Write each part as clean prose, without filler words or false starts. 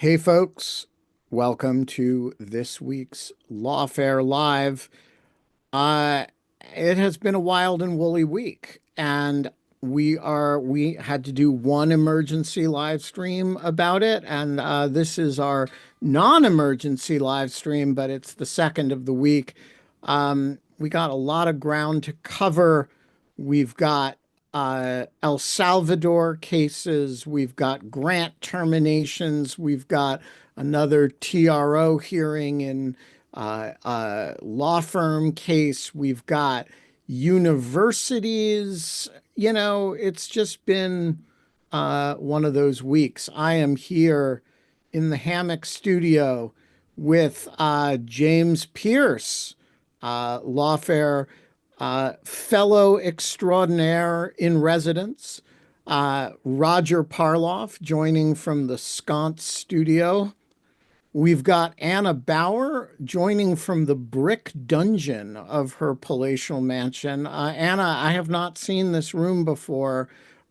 Hey folks, welcome to this week's Lawfare Live. Uh, it has been a wild and woolly week, and we had to do one emergency live stream about it, and this is our non-emergency live stream, but it's the second of the week. We got a lot of ground to cover. We've got El Salvador cases, we've got grant terminations, we've got another TRO hearing in law firm case. We've got universities. It's just been one of those weeks. I am here in the Hammock studio with James Pearce, Lawfare fellow extraordinaire in residence, Roger Parloff joining from the Sconce studio. We've got Anna Bauer joining from the brick dungeon of her palatial mansion. Anna, I have not seen this room before.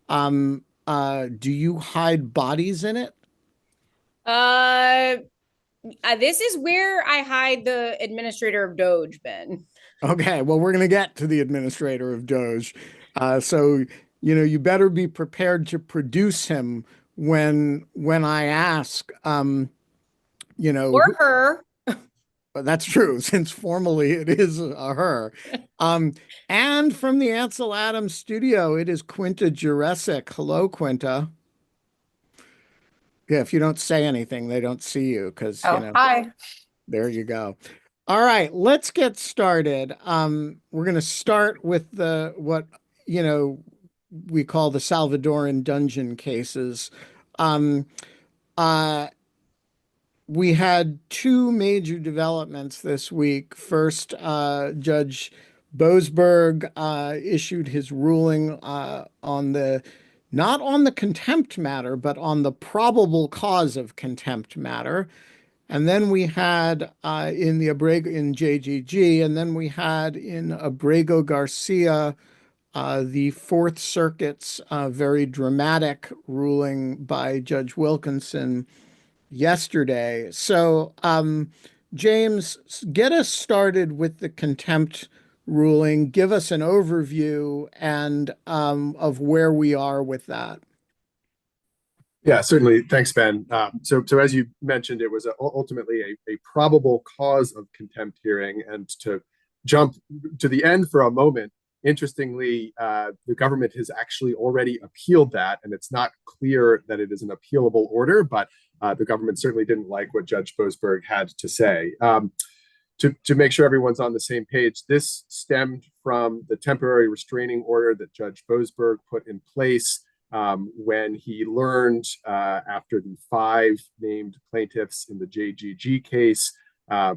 Do you hide bodies in it? Uh, this is where I hide the administrator of Doge, Ben. Okay, well, we're going to get to the administrator of Doge. So, you better be prepared to produce him when I ask, Or her. but that's true, since formally it is a her. Um, and from the Ansel Adams studio, it is Quinta Jurecic. Hello, Quinta. Yeah, if you don't say anything, they don't see you because, Oh, hi. there you go. All right, let's get started. We're going to start with what, you know, we call the Salvadoran dungeon cases. Um, uh, we had two major developments this week. First, Judge Boasberg issued his ruling not on the contempt matter, but on the probable cause of contempt matter. And then we had in the Abrago in JGG, and then we had in Abrago Garcia, the Fourth Circuit's very dramatic ruling by Judge Wilkinson yesterday. So, James, get us started with the contempt ruling. Give us an overview and of where we are with that. Yeah, certainly. Thanks, Ben. So as you mentioned, it was ultimately a probable cause of contempt hearing. And to jump to the end for a moment, interestingly, the government has actually already appealed that, and it's not clear that it is an appealable order, but the government certainly didn't like what Judge Boasberg had to say. To make sure everyone's on the same page, this stemmed from the temporary restraining order that Judge Boasberg put in place when he learned after the five named plaintiffs in the JGG case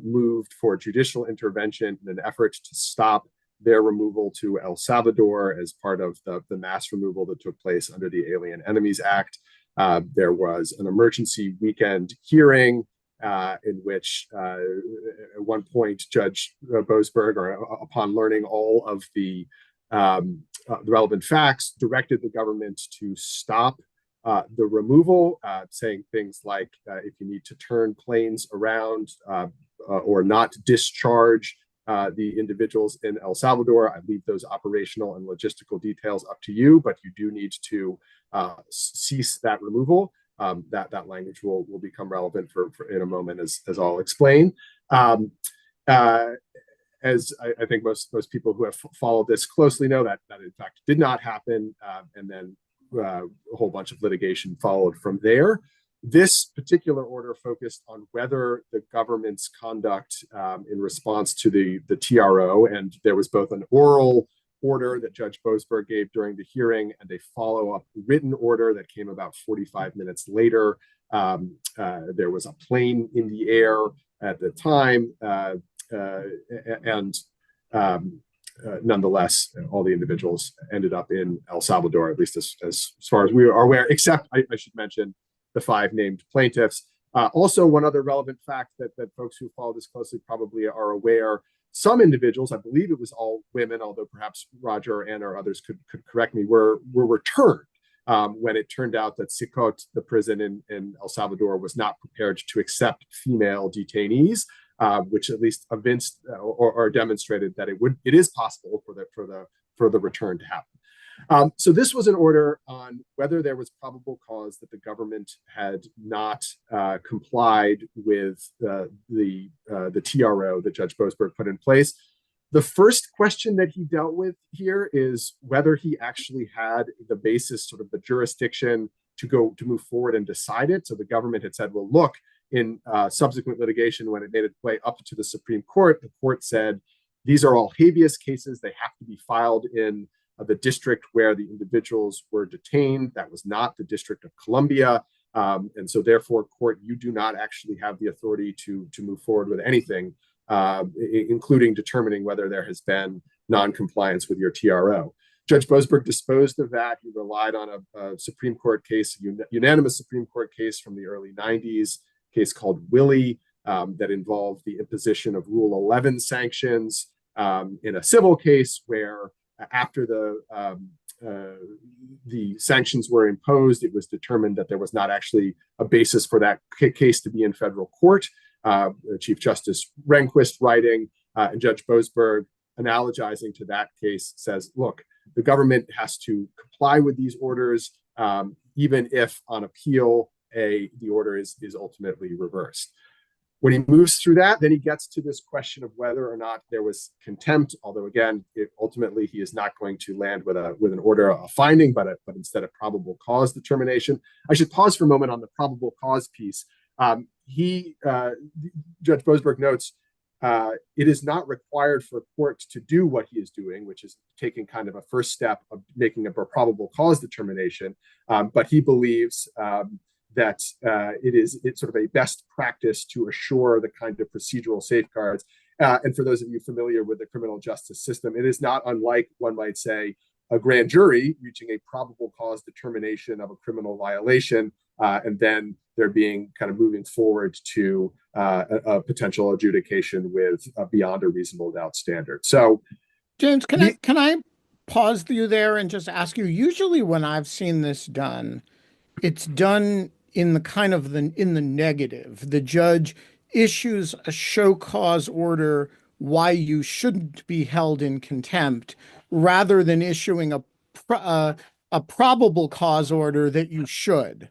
moved for judicial intervention in an effort to stop their removal to El Salvador as part of the mass removal that took place under the Alien Enemies Act. There was an emergency weekend hearing in which at one point Judge Boasberg, upon learning all of the relevant facts, directed the government to stop the removal, saying things like if you need to turn planes around or not discharge the individuals in El Salvador, I leave those operational and logistical details up to you, but you do need to cease that removal. That language will become relevant for in a moment, as I'll explain. As I think most people who have followed this closely know, that in fact did not happen, and then a whole bunch of litigation followed from there. This particular order focused on whether the government's conduct in response to the TRO, and there was both an oral order that Judge Boasberg gave during the hearing and a follow-up written order that came about 45 minutes later. There was a plane in the air at the time, and nonetheless, all the individuals ended up in El Salvador, at least as far as we are aware, except I should mention the five named plaintiffs. Also, one other relevant fact that folks who follow this closely probably are aware, some individuals, I believe it was all women, although perhaps Roger or Anna or others could correct me, were returned. when it turned out that Sicot, the prison in El Salvador, was not prepared to accept female detainees, which at least evinced or demonstrated that it is possible for the return to happen. So this was an order on whether there was probable cause that the government had not complied with the TRO that Judge Boasberg put in place. The first question that he dealt with here is whether he actually had the basis, sort of the jurisdiction to move forward and decide it. So the government had said, well, look, in subsequent litigation, when it made its way up to the Supreme Court, the court said, these are all habeas cases. They have to be filed in the district where the individuals were detained. That was not the District of Columbia. And so therefore, court, you do not actually have the authority to move forward with anything, including determining whether there has been non-compliance with your TRO. Judge Boasberg disposed of that. He relied on a Supreme Court case, unanimous Supreme Court case from the early 90s, case called Willie, that involved the imposition of Rule 11 sanctions in a civil case where after the sanctions were imposed, it was determined that there was not actually a basis for that case to be in federal court. Chief Justice Rehnquist writing, and Judge Boasberg analogizing to that case says, look, the government has to comply with these orders, even if on appeal, the order is ultimately reversed. When he moves through that, then he gets to this question of whether or not there was contempt, although again, ultimately he is not going to land with an order, a finding, but instead a probable cause determination. I should pause for a moment on the probable cause piece. Judge Boasberg notes, it is not required for a court to do what he is doing, which is taking kind of a first step of making a probable cause determination. But he believes that it's sort of a best practice to assure the kind of procedural safeguards. And for those of you familiar with the criminal justice system, it is not unlike, one might say, a grand jury reaching a probable cause determination of a criminal violation, and then there being kind of moving forward to a potential adjudication with beyond a reasonable doubt standard. So, James, can I pause you there and just ask you? Usually, when I've seen this done, it's done in the negative. The judge issues a show cause order why you shouldn't be held in contempt, rather than issuing a probable cause order that you should.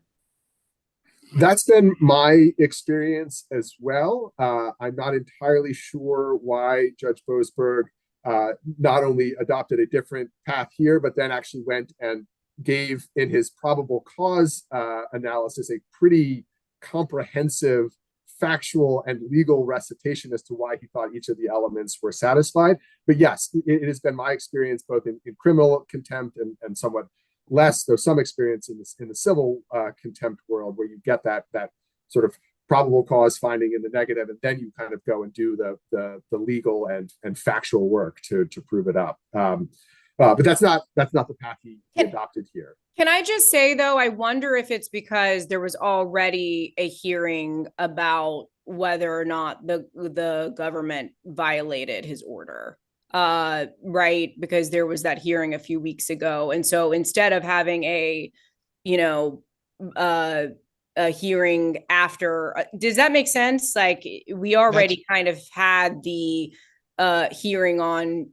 That's been my experience as well. I'm not entirely sure why Judge Boasberg not only adopted a different path here, but then actually went and gave in his probable cause analysis a pretty comprehensive factual and legal recitation as to why he thought each of the elements were satisfied. But yes, it has been my experience both in criminal contempt and somewhat less, though some experience in the civil contempt world, where you get that sort of probable cause finding in the negative, and then you kind of go and do the legal and factual work to prove it up. But that's not the path he adopted here. Can I just say, though, I wonder if it's because there was already a hearing about whether or not the government violated his order, right? Because there was that hearing a few weeks ago. And so instead of having a hearing after, does that make sense? Like, we already kind of had the hearing on,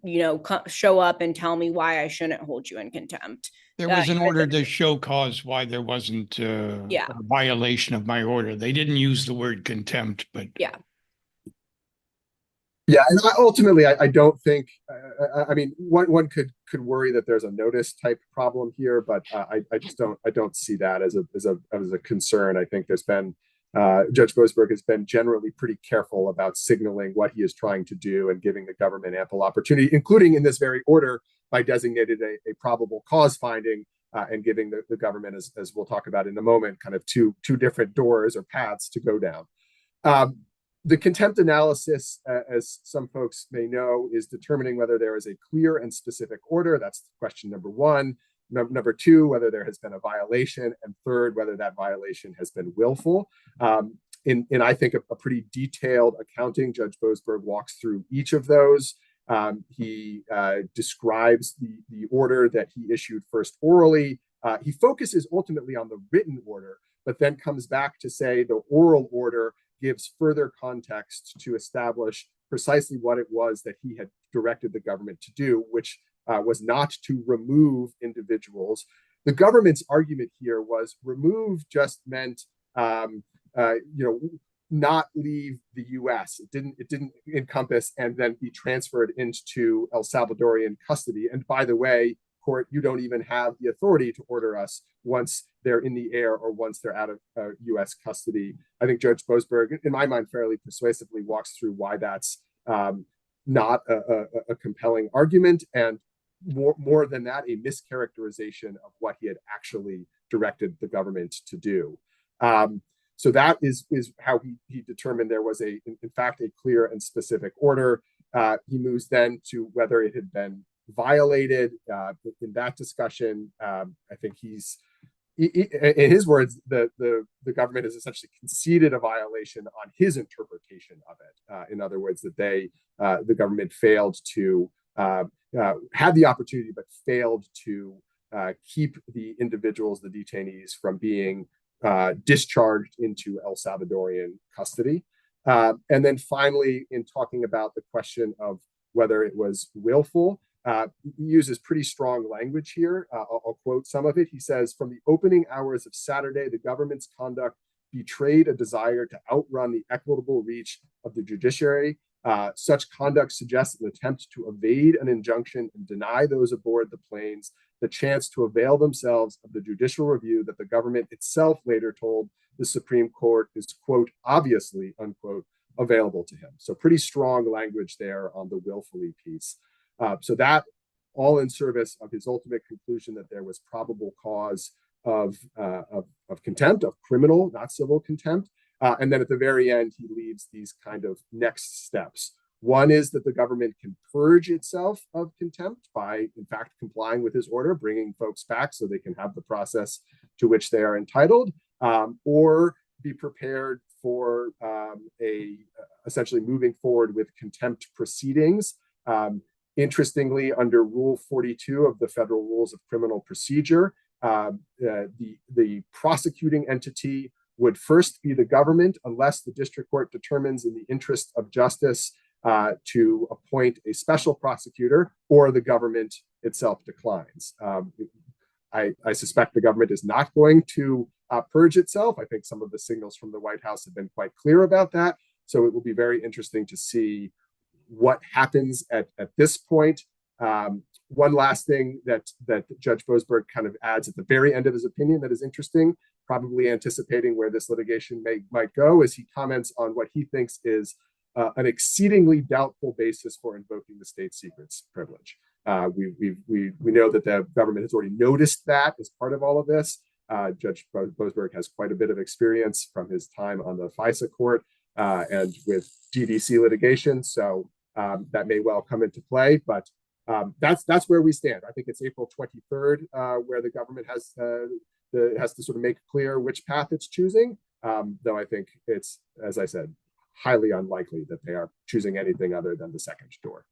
show up and tell me why I shouldn't hold you in contempt. There was an order to show cause why there wasn't a violation of my order. They didn't use the word contempt, but yeah. Yeah, and ultimately, I don't think. I mean, one could worry that there's a notice type problem here, but I just don't see that as a concern. I think there's been Judge Boasberg has been generally pretty careful about signaling what he is trying to do and giving the government ample opportunity, including in this very order by designating a probable cause finding and giving the government, as we'll talk about in a moment, kind of two different doors or paths to go down. The contempt analysis, as some folks may know, is determining whether there is a clear and specific order. That's question number one. Number two, whether there has been a violation. And third, whether that violation has been willful. In I think, a pretty detailed accounting, Judge Boasberg walks through each of those. He describes the order that he issued first orally, He focuses ultimately on the written order, but then comes back to say the oral order gives further context to establish precisely what it was that he had directed the government to do, which was not to remove individuals. The government's argument here was remove just meant, not leave the U.S. It didn't encompass and then be transferred into El Salvadorian custody. And by the way, court, you don't even have the authority to order us once they're in the air or once they're out of U.S. custody. I think Judge Boasberg, in my mind, fairly persuasively walks through why that's not a compelling argument, and more than that, a mischaracterization of what he had actually directed the government to do. So that is how he determined there was in fact a clear and specific order. He moves then to whether it had been violated. In that discussion, I think in his words, the government has essentially conceded a violation on his interpretation of it. In other words, that the government failed to had the opportunity but failed to keep the individuals, the detainees, from being discharged into El Salvadorian custody. And then finally, in talking about the question of whether it was willful, he uses pretty strong language here. I'll quote some of it. He says, "From the opening hours of Saturday, the government's conduct betrayed a desire to outrun the equitable reach of the judiciary. Such conduct suggests an attempt to evade an injunction and deny those aboard the planes the chance to avail themselves of the judicial review that the government itself later told the Supreme Court is, quote, obviously, unquote, available to him." So pretty strong language there on the willfully piece. So that all in service of his ultimate conclusion that there was probable cause of contempt, of criminal, not civil contempt. And then at the very end, he leaves these kind of next steps. One is that the government can purge itself of contempt by, in fact, complying with his order, bringing folks back so they can have the process to which they are entitled, or be prepared for essentially moving forward with contempt proceedings. Interestingly, under Rule 42 of the Federal Rules of Criminal Procedure, the prosecuting entity would first be the government unless the district court determines in the interest of justice to appoint a special prosecutor, or the government itself declines. I suspect the government is not going to purge itself. I think some of the signals from the White House have been quite clear about that. So it will be very interesting to see what happens at this point. One last thing that Judge Boasberg kind of adds at the very end of his opinion that is interesting, probably anticipating where this litigation might go, is he comments on what he thinks is an exceedingly doubtful basis for invoking the state secrets privilege. We know that the government has already noticed that as part of all of this. Judge Boasberg has quite a bit of experience from his time on the FISA court and with GDC litigation, so that may well come into play. But that's where we stand. I think it's April 23rd where the government has to sort of make clear which path it's choosing. Though I think it's, as I said, highly unlikely that they are choosing anything other than the second door.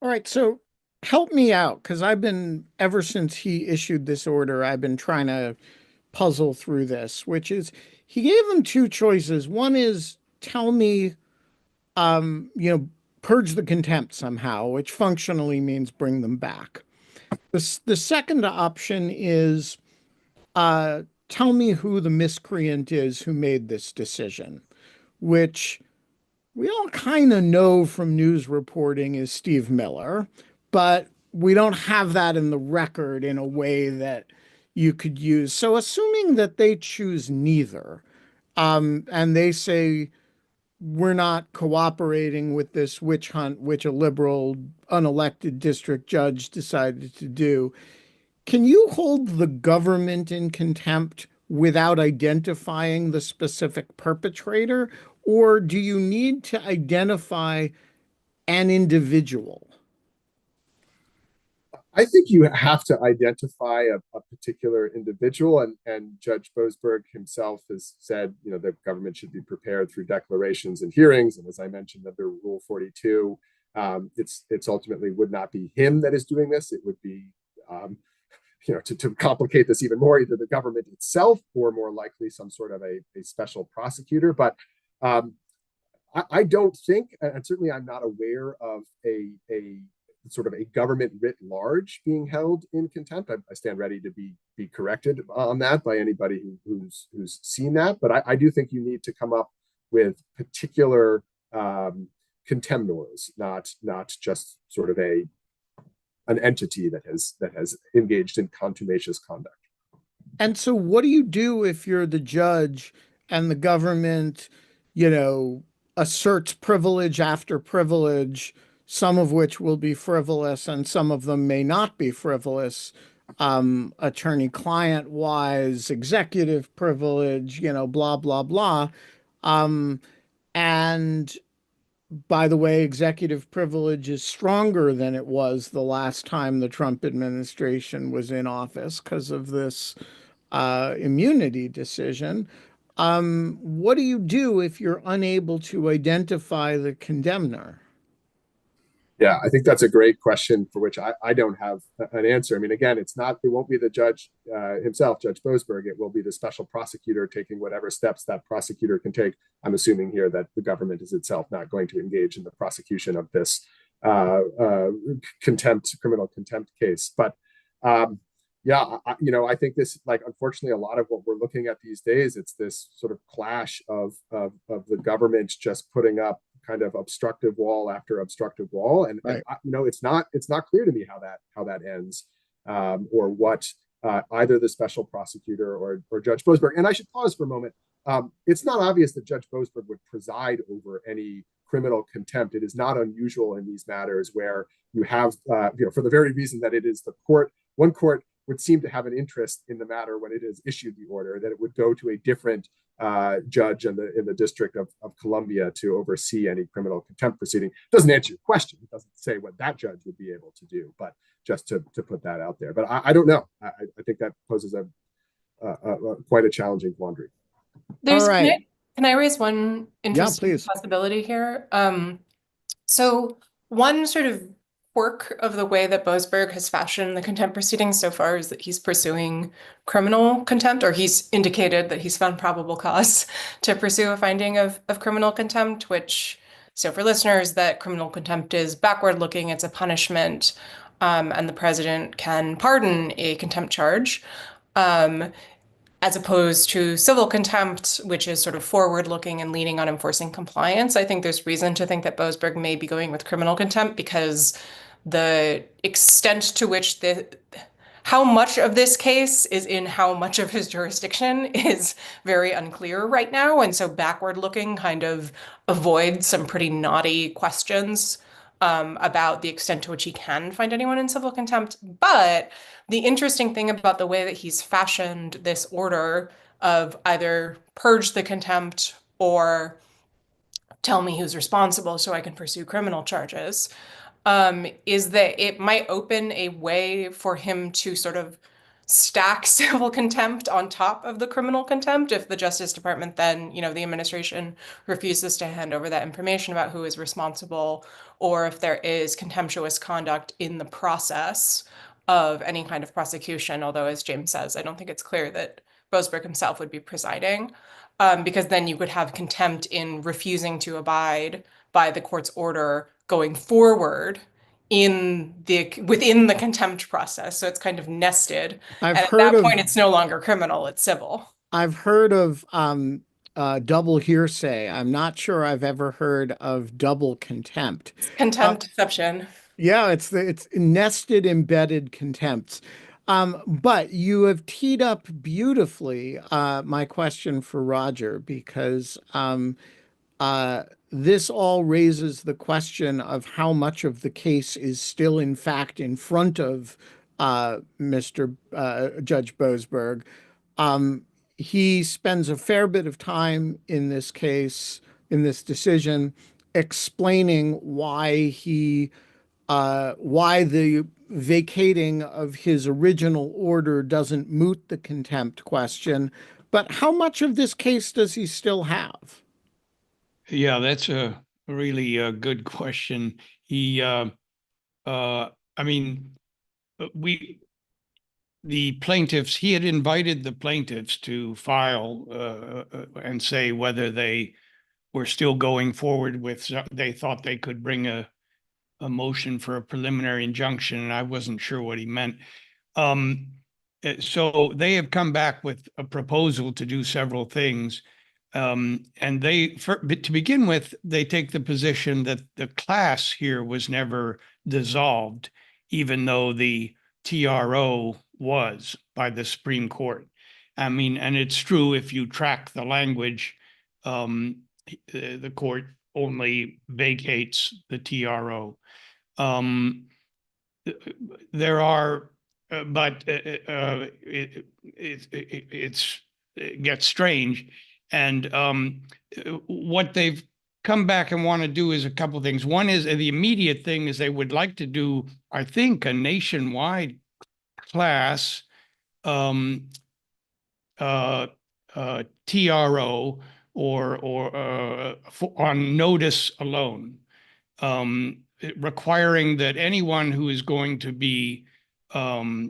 All right, so help me out, because ever since he issued this order, I've been trying to puzzle through this, which is he gave them two choices. One is tell me, purge the contempt somehow, which functionally means bring them back. The second option is tell me who the miscreant is who made this decision, which we all kind of know from news reporting is Steve Miller, but we don't have that in the record in a way that you could use. So assuming that they choose neither, and they say, we're not cooperating with this witch hunt, which a liberal unelected district judge decided to do, can you hold the government in contempt without identifying the specific perpetrator? Or do you need to identify an individual? I think you have to identify a particular individual, and Judge Boasberg himself has said, the government should be prepared through declarations and hearings. And as I mentioned, under Rule 42, it's ultimately would not be him that is doing this. It would be to complicate this even more, either the government itself or more likely some sort of a special prosecutor. But I don't think, and certainly I'm not aware of a sort of a government writ large being held in contempt. I stand ready to be corrected on that by anybody who's seen that. But I do think you need to come up with particular contemptors, not just sort of an entity that has engaged in contumacious conduct. And so what do you do if you're the judge and the government, asserts privilege after privilege, some of which will be frivolous and some of them may not be frivolous, attorney-client wise, executive privilege, blah, blah, blah. And by the way, executive privilege is stronger than it was the last time the Trump administration was in office because of this immunity decision. What do you do if you're unable to identify the condemner? Yeah, I think that's a great question for which I don't have an answer. I mean, again, it won't be the judge himself, Judge Boasberg. It will be the special prosecutor taking whatever steps that prosecutor can take. I'm assuming here that the government is itself not going to engage in the prosecution of this criminal contempt case. But yeah, I think this, unfortunately, a lot of what we're looking at these days, it's this sort of clash of the government just putting up kind of obstructive wall after obstructive wall, and it's not clear to me how that ends, or what either the special prosecutor or Judge Boasberg. And I should pause for a moment. It's not obvious that Judge Boasberg would preside over any criminal contempt. It is not unusual in these matters where you have, for the very reason that it is the court, one court would seem to have an interest in the matter when it has issued the order, that it would go to a different judge in the District of Columbia to oversee any criminal contempt proceeding. It doesn't answer your question. It doesn't say what that judge would be able to do, but just to put that out there. But I don't know. I think that poses quite a challenging quandary. All right. Can I raise one interesting possibility here? So one sort of quirk of the way that Boasberg has fashioned the contempt proceedings so far is that he's pursuing criminal contempt, or he's indicated that he's found probable cause to pursue a finding of criminal contempt, which, so for listeners, that criminal contempt is backward looking, it's a punishment, and the president can pardon a contempt charge, as opposed to civil contempt, which is sort of forward-looking and leaning on enforcing compliance. I think there's reason to think that Boasberg may be going with criminal contempt because the extent to which how much of this case is in how much of his jurisdiction is very unclear right now. And so backward-looking kind of avoids some pretty naughty questions about the extent to which he can find anyone in civil contempt. But the interesting thing about the way that he's fashioned this order of either purge the contempt or tell me who's responsible so I can pursue criminal charges, is that it might open a way for him to sort of stack civil contempt on top of the criminal contempt if the Justice Department then, the administration refuses to hand over that information about who is responsible, or if there is contemptuous conduct in the process of any kind of prosecution. Although, as James says, I don't think it's clear that Boasberg himself would be presiding, because then you could have contempt in refusing to abide by the court's order going forward within the contempt process. So it's kind of nested. And at that point, it's no longer criminal, it's civil. I've heard of double hearsay. I'm not sure I've ever heard of double contempt. Contempt exception. Yeah, it's nested, embedded contempts. But you have teed up beautifully my question for Roger, because this all raises the question of how much of the case is still, in fact, in front of Mr. Judge Boasberg. He spends a fair bit of time in this case, in this decision, explaining why the vacating of his original order doesn't moot the contempt question. But how much of this case does he still have? Yeah, that's a really good question. I mean, the plaintiffs, he had invited the plaintiffs to file and say whether they were still going forward with, they thought they could bring a motion for a preliminary injunction, and I wasn't sure what he meant. So they have come back with a proposal to do several things. And to begin with, they take the position that the class here was never dissolved, even though the TRO was by the Supreme Court. I mean, and it's true if you track the language, the court only vacates the TRO. There are, but it gets strange. And what they've come back and want to do is a couple of things. One is the immediate thing is they would like to do, I think, a nationwide class TRO or on notice alone, requiring that anyone who is going to be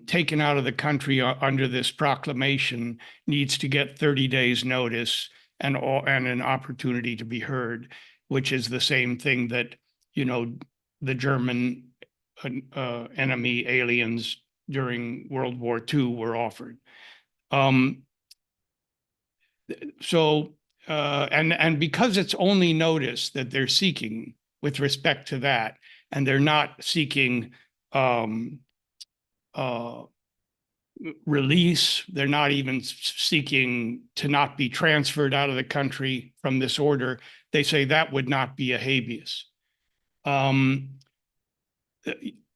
taken out of the country under this proclamation needs to get 30 days notice and an opportunity to be heard, which is the same thing that, you know, the German enemy aliens during World War II were offered. And because it's only notice that they're seeking with respect to that, and they're not seeking release, they're not even seeking to not be transferred out of the country from this order, they say that would not be a habeas.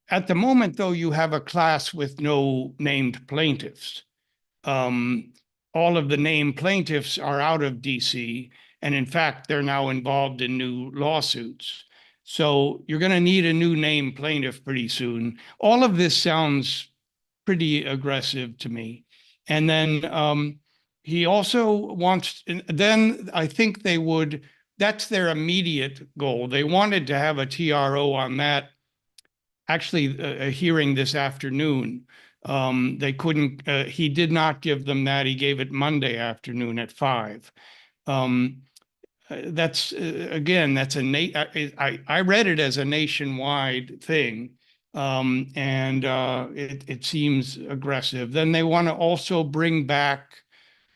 At the moment, though, you have a class with no named plaintiffs. All of the named plaintiffs are out of DC, and in fact, they're now involved in new lawsuits. So you're going to need a new named plaintiff pretty soon. All of this sounds pretty aggressive to me. And then he also wants, then I think they would, that's their immediate goal. They wanted to have a TRO on that, actually a hearing this afternoon. They couldn't, he did not give them that. He gave it Monday afternoon at 5. That's, again, that's I read it as a nationwide thing. And it seems aggressive. Then they want to also bring back,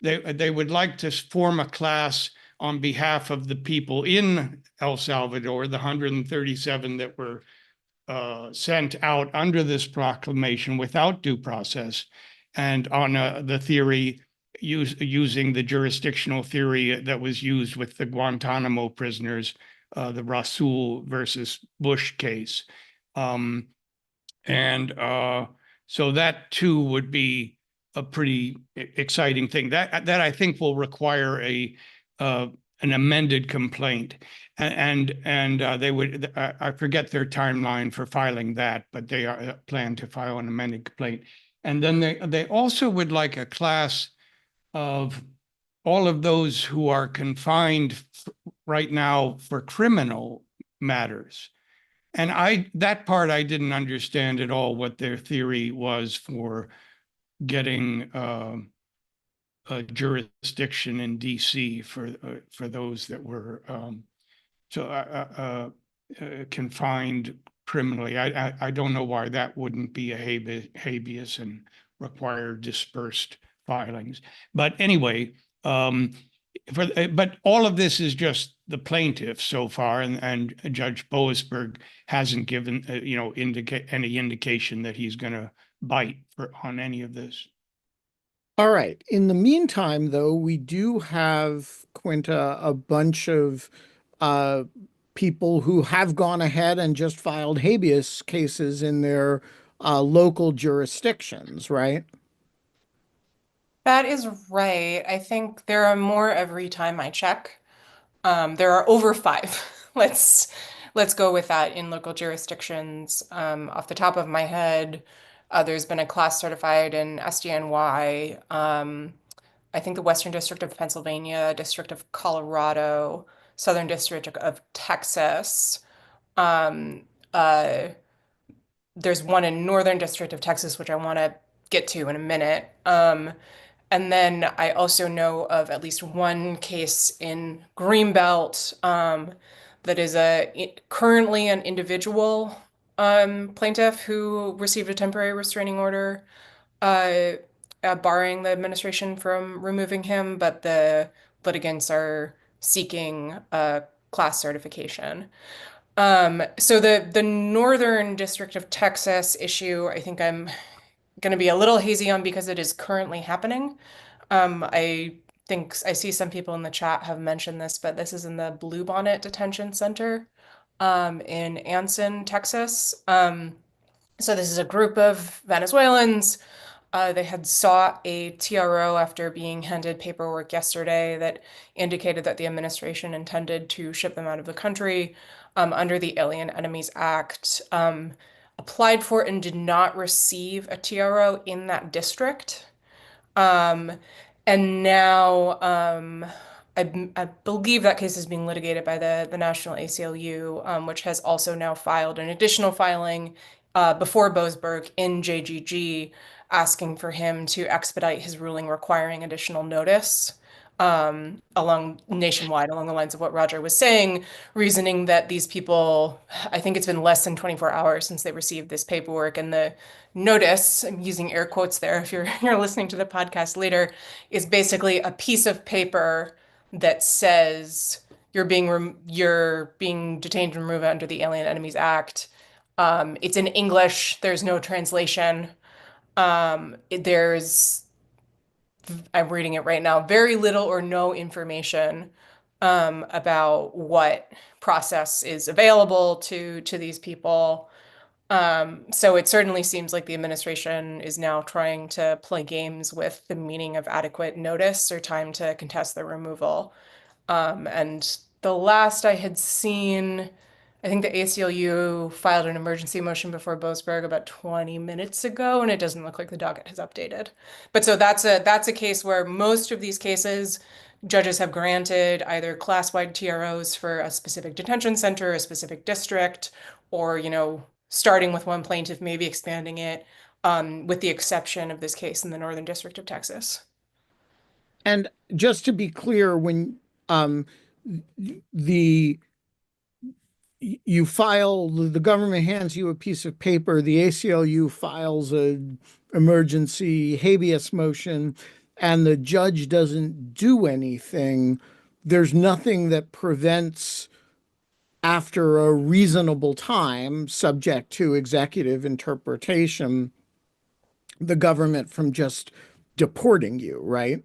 they would like to form a class on behalf of the people in El Salvador, the 137 that were sent out under this proclamation without due process, and on the theory, using the jurisdictional theory that was used with the Guantanamo prisoners, the Rasul versus Bush case. So that too would be a pretty exciting thing. That I think will require an amended complaint. And they would, I forget their timeline for filing that, but they plan to file an amended complaint. And then they also would like a class of all of those who are confined right now for criminal matters. And that part I didn't understand at all, what their theory was for getting a jurisdiction in DC for those that were confined criminally. I don't know why that wouldn't be a habeas and require dispersed filings. But anyway, but all of this is just the plaintiff so far, and Judge Boasberg hasn't given any indication that he's going to bite on any of this. All right. In the meantime, though, we do have, Quinta, a bunch of people who have gone ahead and just filed habeas cases in their local jurisdictions, right? That is right. I think there are more every time I check. There are over 5. Let's go with that in local jurisdictions. Off the top of my head, there's been a class certified in SDNY. I think the Western District of Pennsylvania, District of Colorado, Southern District of Texas. There's one in Northern District of Texas, which I want to get to in a minute. And then I also know of at least one case in Greenbelt that is currently an individual plaintiff who received a temporary restraining order uh, barring the administration from removing him, but the litigants are seeking a class certification. So the Northern District of Texas issue, I think I'm going to be a little hazy on because it is currently happening. I think I see some people in the chat have mentioned this, but this is in the Bluebonnet Detention Center in Anson, Texas. So this is a group of Venezuelans. They had sought a TRO after being handed paperwork yesterday that indicated that the administration intended to ship them out of the country under the Alien Enemies Act. Applied for and did not receive a TRO in that district. And now I believe that case is being litigated by the National ACLU, which has also now filed an additional filing before Boasberg in JGG, asking for him to expedite his ruling requiring additional notice along nationwide, along the lines of what Roger was saying, reasoning that these people, I think it's been less than 24 hours since they received this paperwork, and the notice, I'm using air quotes there if you're listening to the podcast later, is basically a piece of paper that says you're being detained and removed under the Alien Enemies Act. It's in English. There's no translation. I'm reading it right now, very little or no information about what process is available to these people. So it certainly seems like the administration is now trying to play games with the meaning of adequate notice or time to contest the removal. And the last I had seen, I think the ACLU filed an emergency motion before Boasberg about 20 minutes ago, and it doesn't look like the docket has updated. But so that's a case where most of these cases, judges have granted either class-wide TROs for a specific detention center, a specific district, or, starting with one plaintiff, maybe expanding it, with the exception of this case in the Northern District of Texas. And just to be clear, when the government hands you a piece of paper, the ACLU files an emergency habeas motion, and the judge doesn't do anything, there's nothing that prevents, after a reasonable time, subject to executive interpretation, the government from just deporting you, right?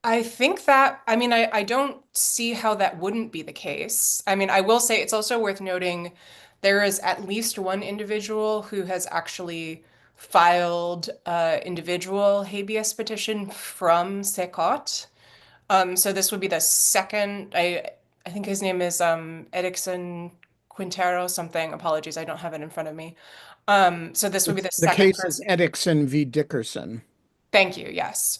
I think that, I don't see how that wouldn't be the case. I will say it's also worth noting there is at least one individual who has actually filed an individual habeas petition from Secot. So this would be the second, I think his name is Erickson Quintero something. Apologies, I don't have it in front of me. So this would be the second case is Erickson v. Dickerson. Thank you, yes.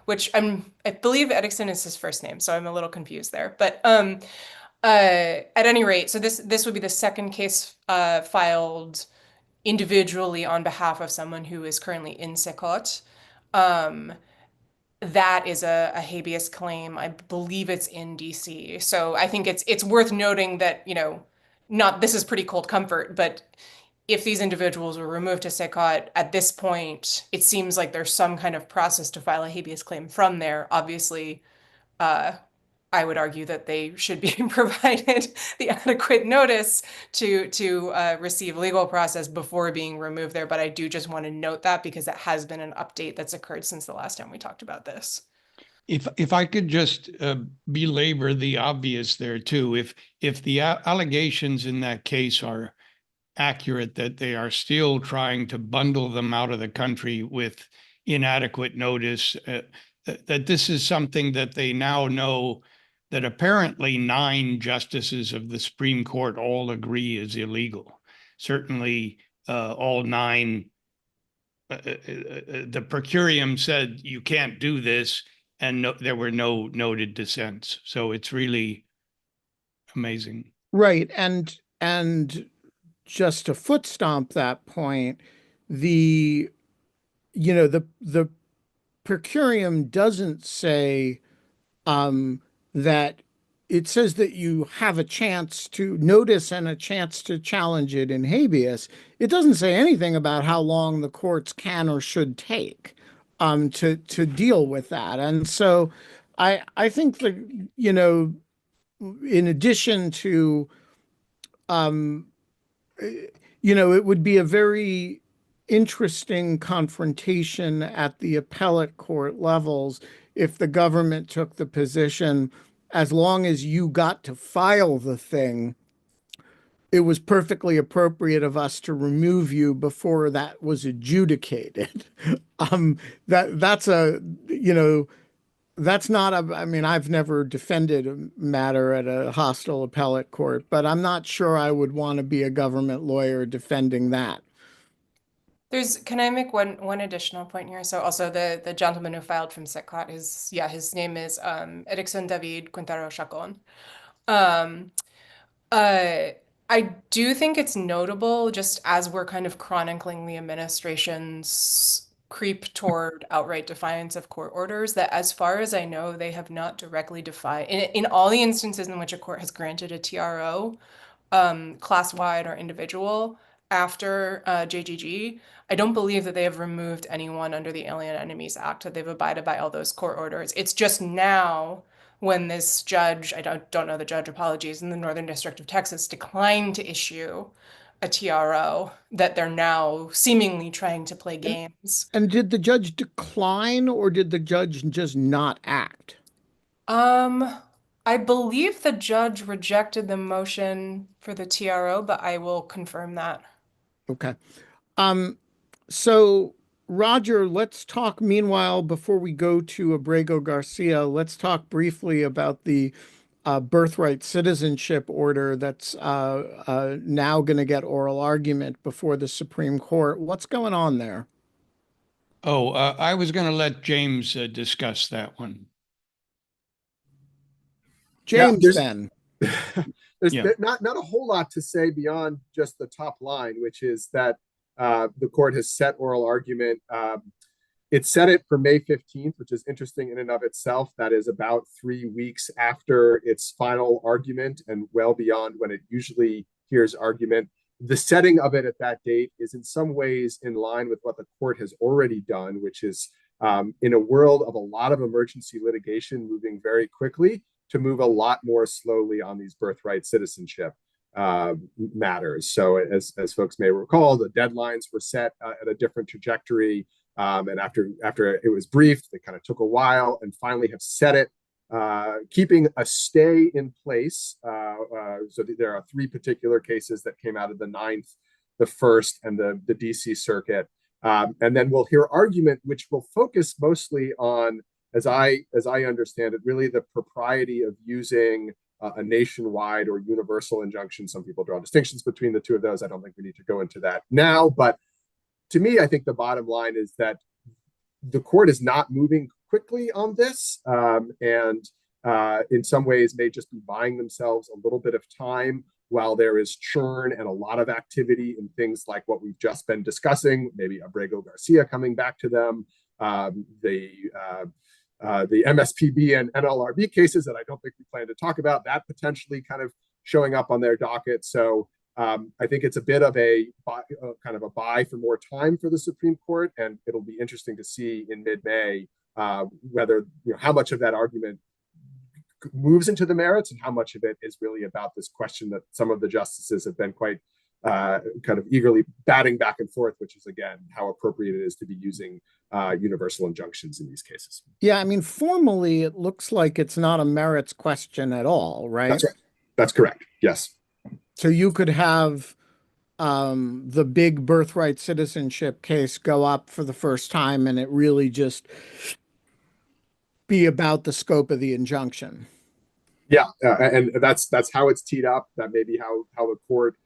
Which I believe Erickson is his first name, so I'm a little confused there. But at any rate, so this would be the second case filed individually on behalf of someone who is currently in Secot. That is a habeas claim. I believe it's in DC. So I think it's worth noting that, this is pretty cold comfort, but if these individuals were removed to Secot at this point, it seems like there's some kind of process to file a habeas claim from there. Obviously, I would argue that they should be provided the adequate notice to receive legal process before being removed there. But I do just want to note that because that has been an update that's occurred since the last time we talked about this. If I could just belabor the obvious there too, if the allegations in that case are accurate, that they are still trying to bundle them out of the country with inadequate notice, that this is something that they now know that apparently 9 justices of the Supreme Court all agree is illegal. Certainly all 9, the per curiam said you can't do this, and there were no noted dissents. So it's really amazing. Right. And just to foot stomp that point, the, you know, the per curiam doesn't say that it says that you have a chance to notice and a chance to challenge it in habeas. It doesn't say anything about how long the courts can or should take to deal with that. And so I think that, you know, in addition to you know, it would be a very interesting confrontation at the appellate court levels if the government took the position, as long as you got to file the thing, it was perfectly appropriate of us to remove you before that was adjudicated. That's a, you know, that's not a, I mean, I've never defended a matter at a hostile appellate court, but I'm not sure I would want to be a government lawyer defending that. Can I make one additional point here? So also the gentleman who filed from Sitcot, his name is Erickson David Quintero Chacon. I do think it's notable, just as we're kind of chronicling the administration's creep toward outright defiance of court orders, that as far as I know, they have not directly defied, in all the instances in which a court has granted a TRO, class-wide or individual, after JGG, I don't believe that they have removed anyone under the Alien Enemies Act, that they've abided by all those court orders. It's just now when this judge, I don't know the judge, apologies, in the Northern District of Texas declined to issue a TRO, that they're now seemingly trying to play games. And did the judge decline, or did the judge just not act? I believe the judge rejected the motion for the TRO, but I will confirm that. Okay. So Roger, let's talk meanwhile, before we go to Abrago Garcia, let's talk briefly about the Birthright citizenship order that's now going to get oral argument before the Supreme Court. What's going on there? Oh, I was going to let James discuss that one. James, then. There's not a whole lot to say beyond just the top line, which is that the court has set oral argument. It set it for May 15th, which is interesting in and of itself. That is about 3 weeks after its final argument and well beyond when it usually hears argument. The setting of it at that date is in some ways in line with what the court has already done, which is in a world of a lot of emergency litigation moving very quickly, to move a lot more slowly on these birthright citizenship matters. So as folks may recall, the deadlines were set at a different trajectory. And after it was briefed, they kind of took a while and finally have set it, keeping a stay in place. So there are 3 particular cases that came out of the 9th, the 1st, and the DC circuit. And then we'll hear argument, which will focus mostly on, as I understand it, really the propriety of using a nationwide or universal injunction. Some people draw distinctions between the two of those. I don't think we need to go into that now, but to me, I think the bottom line is that the court is not moving quickly on this, and in some ways may just be buying themselves a little bit of time while there is churn and a lot of activity in things like what we've just been discussing, maybe Abrago Garcia coming back to them, the MSPB and NLRB cases that I don't think we plan to talk about, that potentially kind of showing up on their docket. So I think it's a bit of a kind of a buy for more time for the Supreme Court, and it'll be interesting to see in mid-May whether, how much of that argument moves into the merits and how much of it is really about this question that some of the justices have been quite kind of eagerly batting back and forth, which is, again, how appropriate it is to be using universal injunctions in these cases. Yeah, I mean, formally, it looks like it's not a merits question at all, right? That's right. That's correct. Yes. So you could have the big birthright citizenship case go up for the first time and it really just be about the scope of the injunction. Yeah, and that's how it's teed up. That may be how the court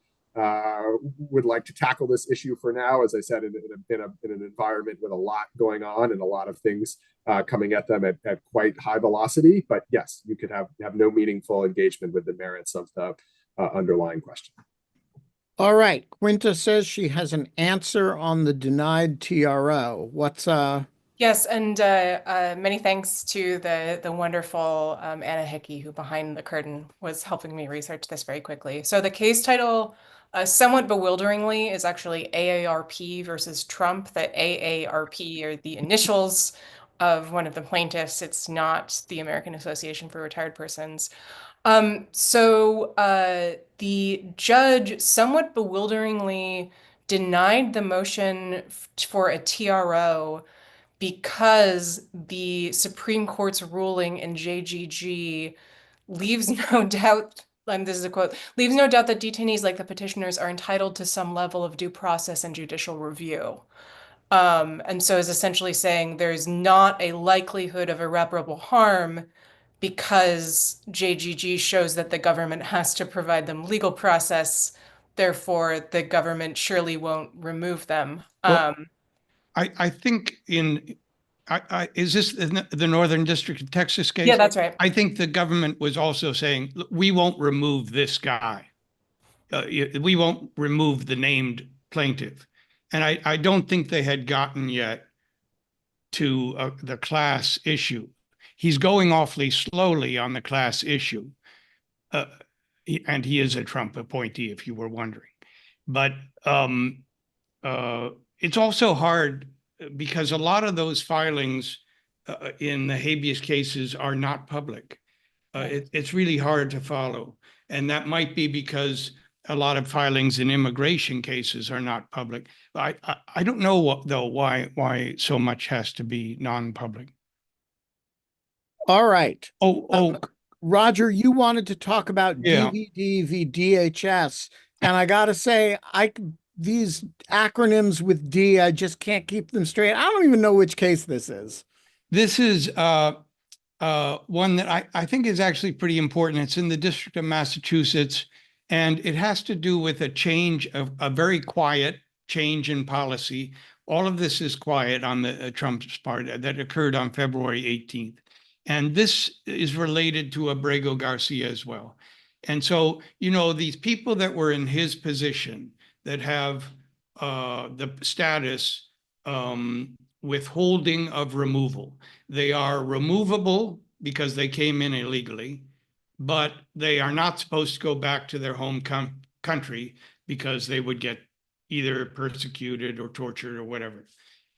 would like to tackle this issue for now. As I said, in an environment with a lot going on and a lot of things coming at them at quite high velocity. But yes, you could have no meaningful engagement with the merits of the underlying question. All right. Quinta says she has an answer on the denied TRO. What's Yes, and many thanks to the wonderful Anna Hickey, who behind the curtain was helping me research this very quickly. So the case title, somewhat bewilderingly, is actually AARP versus Trump. The AARP are the initials of one of the plaintiffs. It's not the American Association for Retired Persons. The judge somewhat bewilderingly denied the motion for a TRO because the Supreme Court's ruling in JGG leaves no doubt, and this is a quote, leaves no doubt that detainees like the petitioners are entitled to some level of due process and judicial review. And so is essentially saying there's not a likelihood of irreparable harm because JGG shows that the government has to provide them legal process. Therefore, the government surely won't remove them. Well, I think is this the Northern District of Texas case? Yeah, that's right. I think the government was also saying, we won't remove this guy. We won't remove the named plaintiff. And I don't think they had gotten yet to the class issue. He's going awfully slowly on the class issue. And he is a Trump appointee, if you were wondering. But it's also hard because a lot of those filings in the habeas cases are not public. It's really hard to follow. And that might be because a lot of filings in immigration cases are not public. I don't know why so much has to be non-public. All right. Oh, Roger, you wanted to talk about yeah. DVD v. DHS, and I gotta say, these acronyms with D, I just can't keep them straight. I don't even know which case this is. This is one that I think is actually pretty important. It's in the District of Massachusetts, and it has to do with a very quiet change in policy. All of this is quiet on the Trump's part that occurred on February 18th. And this is related to Abrago Garcia as well. And so, these people that were in his position that have the status withholding of removal, they are removable because they came in illegally, but they are not supposed to go back to their home country because they would get either persecuted or tortured or whatever.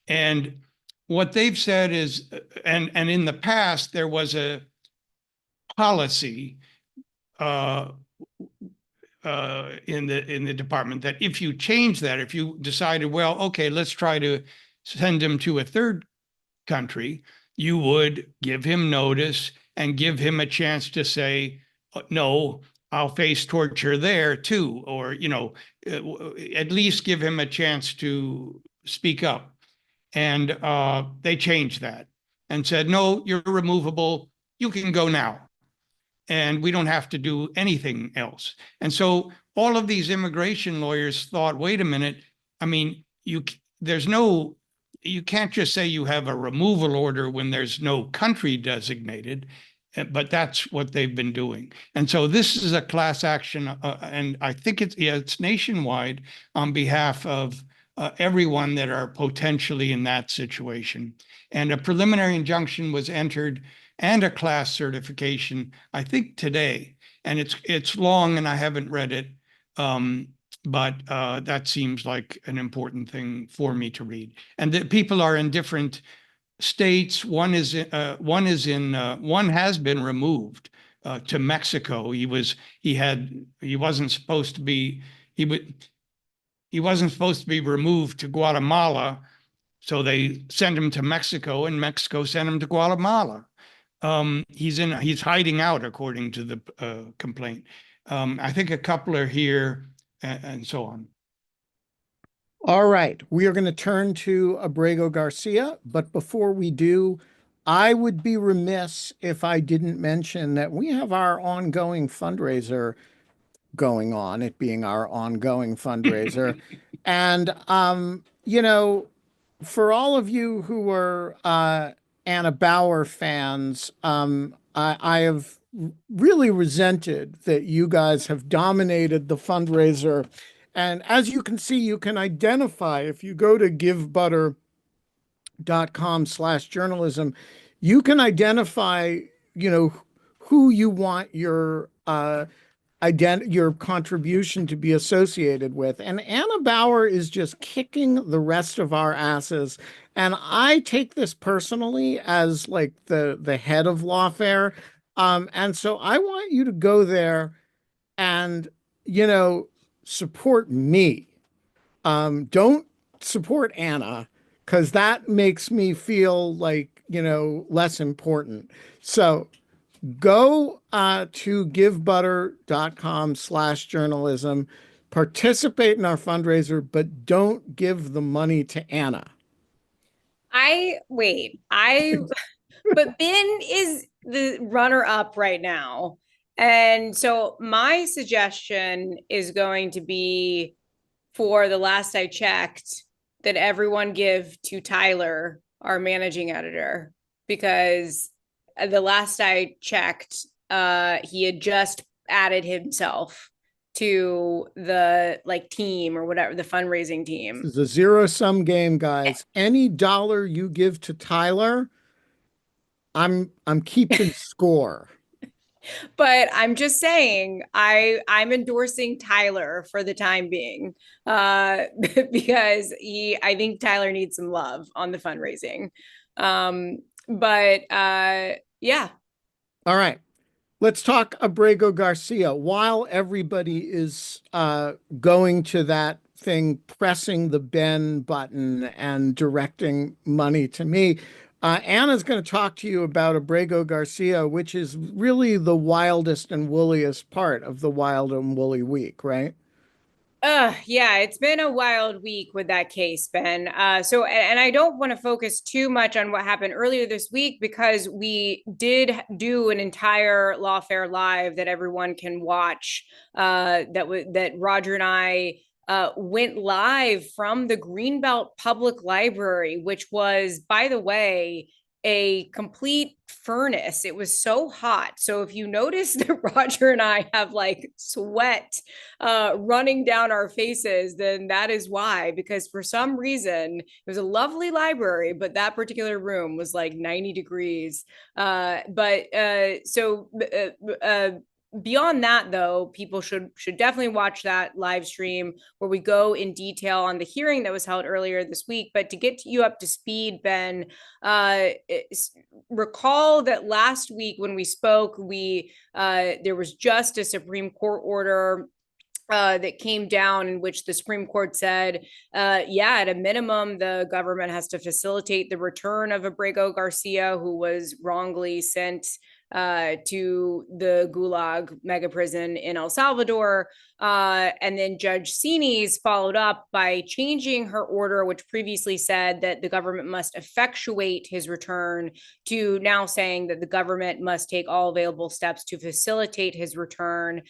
And what they've said is, and in the past, there was a policy in the department that if you change that, if you decided, well, okay, let's try to send him to a third country, you would give him notice and give him a chance to say, no, I'll face torture there too, or, at least give him a chance to speak up. And they changed that and said, no, you're removable. You can go now. And we don't have to do anything else. And so all of these immigration lawyers thought, wait a minute, I mean, you can't just say you have a removal order when there's no country designated, but that's what they've been doing. And so this is a class action, and I think it's nationwide on behalf of everyone that are potentially in that situation. And a preliminary injunction was entered and a class certification, I think today. And it's long and I haven't read it, but that seems like an important thing for me to read. And the people are in different states. One has been removed to Mexico. He wasn't supposed to be removed to Guatemala, so they sent him to Mexico, and Mexico sent him to Guatemala. He's hiding out, according to the complaint. I think a couple are here, and so on. All right, we are going to turn to Abrago Garcia, but before we do, I would be remiss if I didn't mention that we have our ongoing fundraiser going on, it being our ongoing fundraiser. And, for all of you who are Anna Bauer fans, I have really resented that you guys have dominated the fundraiser And as you can see, you can identify, if you go to givebutter.com/journalism, you can identify, who you want your your contribution to be associated with. And Anna Bauer is just kicking the rest of our asses. And I take this personally as like the head of Lawfare. And so I want you to go there and, support me. Don't support Anna, because that makes me feel like, less important. So go to givebutter.com/journalism, participate in our fundraiser, but don't give the money to Anna. But Ben is the runner up right now. And so my suggestion is going to be, for the last I checked, that everyone give to Tyler, our managing editor, because the last I checked, he had just added himself to the team or whatever, the fundraising team. It's a zero-sum game, guys. Any dollar you give to Tyler, I'm keeping score. But I'm just saying, I'm endorsing Tyler for the time being, because I think Tyler needs some love on the fundraising. Yeah. All right. Let's talk Abrago Garcia. While everybody is going to that thing, pressing the Ben button and directing money to me, Anna's going to talk to you about Abrago Garcia, which is really the wildest and woolliest part of the Wild and Woolly Week, right? Yeah, it's been a wild week with that case, Ben. And I don't want to focus too much on what happened earlier this week, because we did do an entire Lawfare Live that everyone can watch. That Roger and I went live from the Greenbelt Public Library, which was, by the way, a complete furnace. It was so hot. So if you notice that Roger and I have sweat running down our faces, then that is why, because for some reason it was a lovely library, but that particular room was 90 degrees. Beyond that, though, people should definitely watch that live stream where we go in detail on the hearing that was held earlier this week. But to get you up to speed, Ben, recall that last week when we spoke, there was just a Supreme Court order that came down in which the Supreme Court said, at a minimum, the government has to facilitate the return of Abrago Garcia, who was wrongly sent to the Gulag mega prison in El Salvador. And then Judge Sines followed up by changing her order, which previously said that the government must effectuate his return, to now saying that the government must take all available steps to facilitate his return.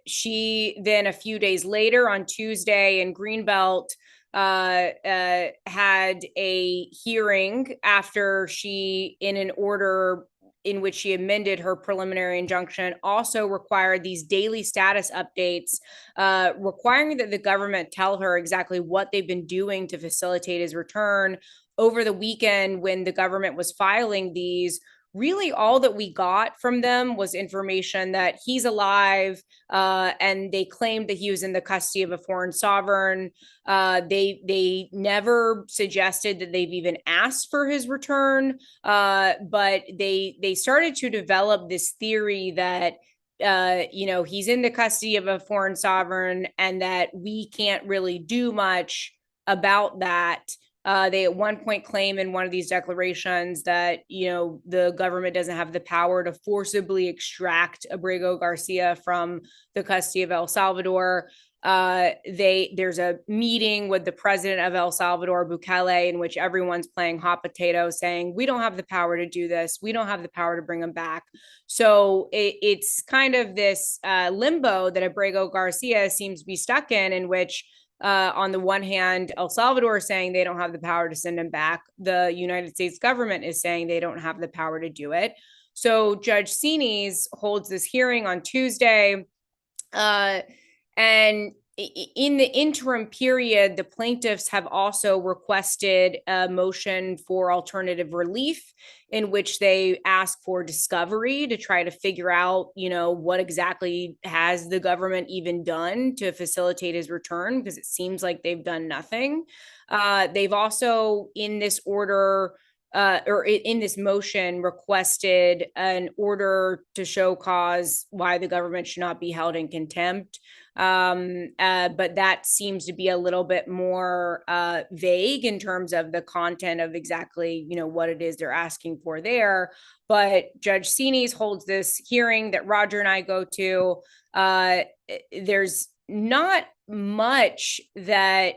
She then, a few days later on Tuesday in Greenbelt, had a hearing after she, in an order in which she amended her preliminary injunction, also required these daily status updates, requiring that the government tell her exactly what they've been doing to facilitate his return. Over the weekend, when the government was filing these, really all that we got from them was information that he's alive, and they claimed that he was in the custody of a foreign sovereign. They never suggested that they've even asked for his return, but they started to develop this theory that he's in the custody of a foreign sovereign and that we can't really do much about that. They at one point claim in one of these declarations that, the government doesn't have the power to forcibly extract Abrago Garcia from the custody of El Salvador. There's a meeting with the president of El Salvador, Bukele, in which everyone's playing hot potato, saying, we don't have the power to do this. We don't have the power to bring him back. So it's kind of this limbo that Abrago Garcia seems to be stuck in which, on the one hand, El Salvador is saying they don't have the power to send him back. The United States government is saying they don't have the power to do it. So Judge Sines holds this hearing on Tuesday. And in the interim period, the plaintiffs have also requested a motion for alternative relief in which they ask for discovery to try to figure out, what exactly has the government even done to facilitate his return, because it seems like they've done nothing. They've also, in this order, or in this motion, requested an order to show cause why the government should not be held in contempt. But that seems to be a little bit more vague in terms of the content of exactly, what it is they're asking for there. But Judge Sines holds this hearing that Roger and I go to. There's not much that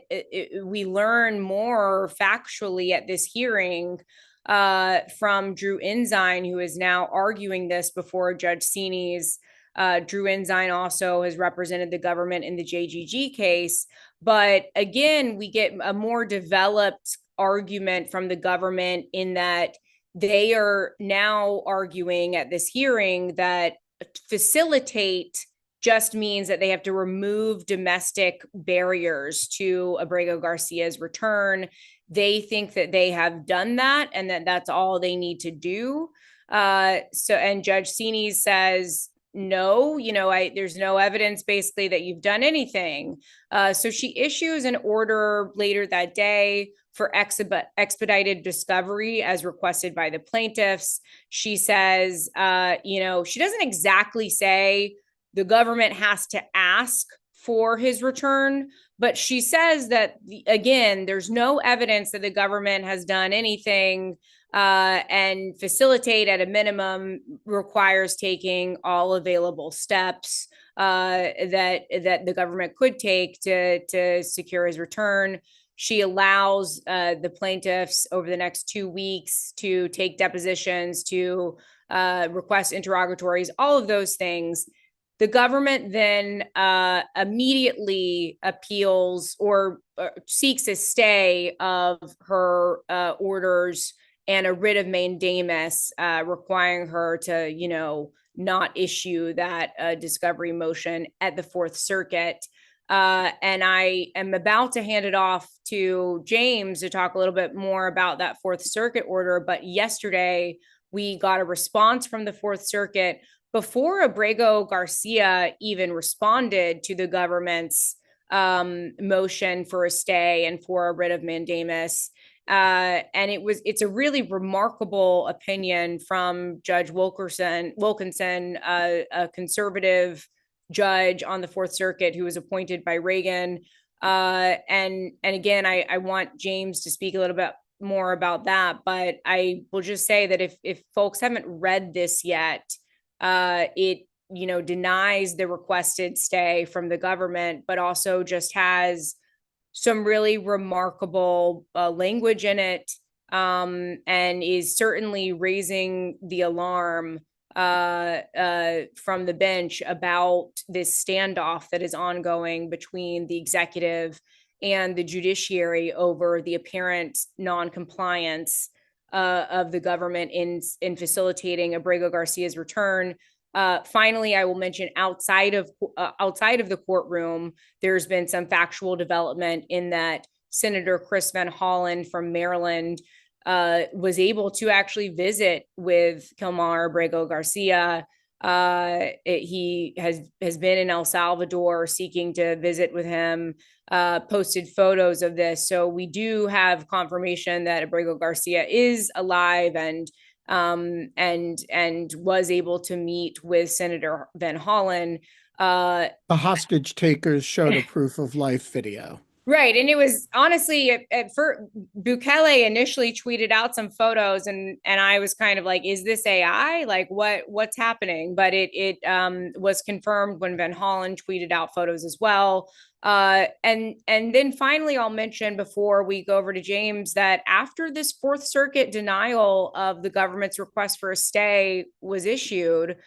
we learn more factually at this hearing from Drew Ensign, who is now arguing this before Judge Sines. Drew Ensign also has represented the government in the JGG case. But again, we get a more developed argument from the government in that they are now arguing at this hearing that facilitate just means that they have to remove domestic barriers to Abrago Garcia's return. They think that they have done that and that that's all they need to do. And Judge Sines says, no, there's no evidence basically that you've done anything. So she issues an order later that day for expedited discovery as requested by the plaintiffs. She says, she doesn't exactly say the government has to ask for his return, but she says that, again, there's no evidence that the government has done anything, and facilitate at a minimum requires taking all available steps that the government could take to secure his return. She allows the plaintiffs over the next 2 weeks to take depositions, to request interrogatories, all of those things. The government then immediately appeals or seeks a stay of her orders and a writ of mandamus requiring her to, not issue that discovery motion at the Fourth Circuit. And I am about to hand it off to James to talk a little bit more about that Fourth Circuit order. But yesterday, we got a response from the Fourth Circuit before Abrago Garcia even responded to the government's motion for a stay and for a writ of mandamus. And it's a really remarkable opinion from Judge Wilkinson, a conservative judge on the Fourth Circuit who was appointed by Reagan. And again, I want James to speak a little bit more about that, but I will just say that if folks haven't read this yet, it denies the requested stay from the government, but also just has some really remarkable language in it, and is certainly raising the alarm from the bench about this standoff that is ongoing between the executive and the judiciary over the apparent non-compliance of the government in facilitating Abrago Garcia's return. Finally, I will mention outside of the courtroom, there's been some factual development in that Senator Chris Van Hollen from Maryland was able to actually visit with Kilmar Abrago Garcia. He has been in El Salvador seeking to visit with him, posted photos of this. So we do have confirmation that Abrago Garcia is alive and was able to meet with Senator Van Hollen. The hostage takers showed a proof of life video. Right. And it was honestly, at first, Bukele initially tweeted out some photos and I was kind of like, is this AI? Like what's happening? But it was confirmed when Van Hollen tweeted out photos as well. And then finally, I'll mention before we go over to James that after this Fourth Circuit denial of the government's request for a stay was issued,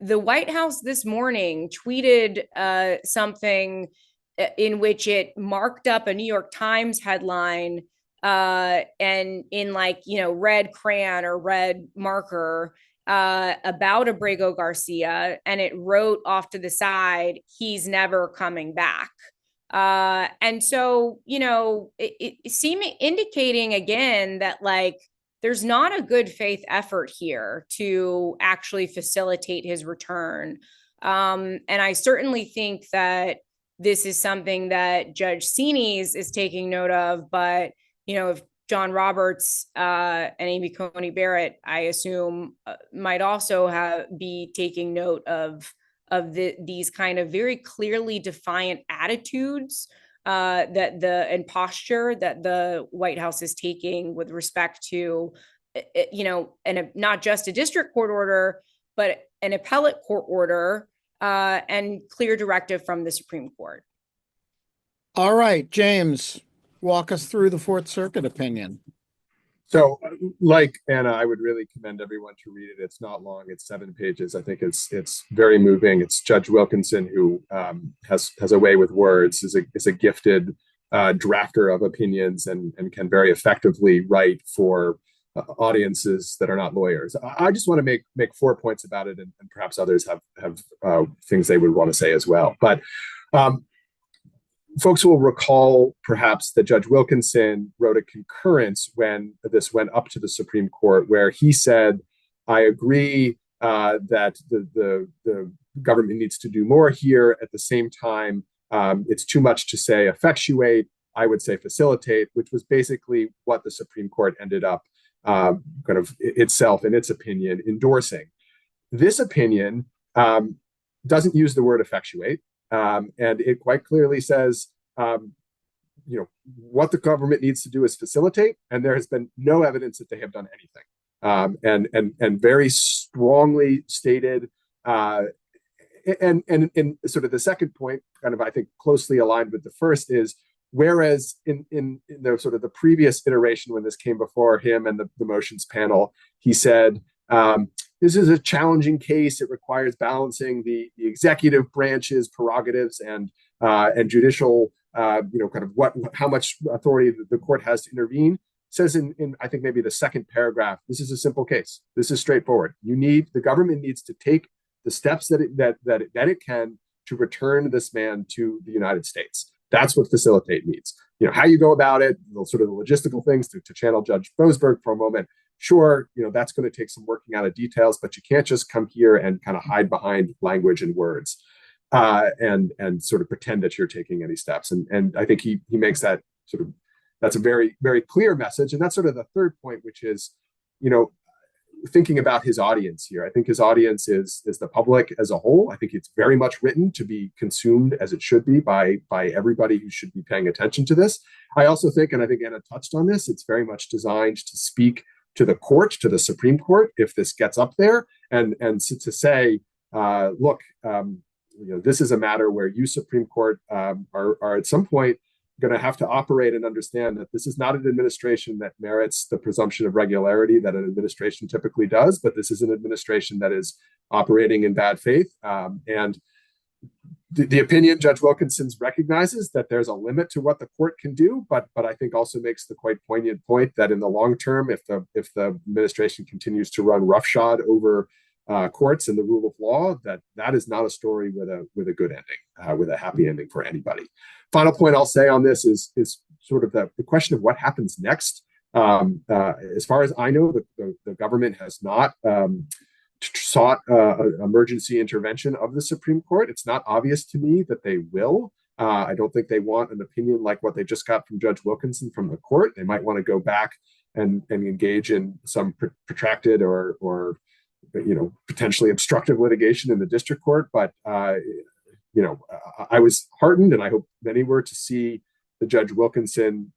the White House this morning tweeted something in which it marked up a New York Times headline and in red crayon or red marker about Abrago Garcia, and it wrote off to the side, "He's never coming back." And so, it seeming indicating again that like there's not a good faith effort here to actually facilitate his return. And I certainly think that this is something that Judge Sines is taking note of, but if John Roberts and Amy Coney Barrett, I assume, might also be taking note of these kind of very clearly defiant attitudes and posture that the White House is taking with respect to, and not just a district court order, but an appellate court order and clear directive from the Supreme Court. All right, James, walk us through the Fourth Circuit opinion. So, like Anna, I would really commend everyone to read it. It's not long; it's 7 pages. I think it's very moving. It's Judge Wilkinson who has a way with words, is a gifted drafter of opinions, and can very effectively write for audiences that are not lawyers. I just want to make 4 points about it, and perhaps others have things they would want to say as well. But folks will recall perhaps that Judge Wilkinson wrote a concurrence when this went up to the Supreme Court, where he said, I agree that the government needs to do more here. At the same time, it's too much to say effectuate. I would say facilitate, which was basically what the Supreme Court ended up kind of itself, in its opinion, endorsing. This opinion doesn't use the word effectuate. And it quite clearly says, what the government needs to do is facilitate, and there has been no evidence that they have done anything. And very strongly stated, and sort of the second point, kind of I think closely aligned with the first, is whereas in the sort of the previous iteration when this came before him and the motions panel, he said, this is a challenging case. It requires balancing the executive branch's prerogatives and judicial, kind of how much authority the court has to intervene. Says in I think maybe the second paragraph, this is a simple case. This is straightforward. The government needs to take the steps that it can to return this man to the United States. That's what facilitate means. How you go about it, sort of the logistical things to channel Judge Boasberg for a moment. Sure, that's going to take some working out of details, but you can't just come here and kind of hide behind language and words and sort of pretend that you're taking any steps. And I think he makes that that's a very, very clear message. And that's sort of the third point, which is, thinking about his audience here. I think his audience is the public as a whole. I think it's very much written to be consumed as it should be by everybody who should be paying attention to this. I also think, and I think Anna touched on this, it's very much designed to speak to the court, to the Supreme Court, if this gets up there, and to say, look, this is a matter where you, Supreme Court, are at some point going to have to operate and understand that this is not an administration that merits the presumption of regularity that an administration typically does, but this is an administration that is operating in bad faith. And the opinion, Judge Wilkinson's recognizes that there's a limit to what the court can do, but I think also makes the quite poignant point that in the long term, if the administration continues to run roughshod over courts and the rule of law, that is not a story with a good ending, with a happy ending for anybody. Final point I'll say on this is sort of the question of what happens next. As far as I know, the government has not sought emergency intervention of the Supreme Court. It's not obvious to me that they will. I don't think they want an opinion like what they just got from Judge Wilkinson from the court. They might want to go back and engage in some protracted or potentially obstructive litigation in the district court. But I was heartened, and I hope many were, to see the Judge Wilkinson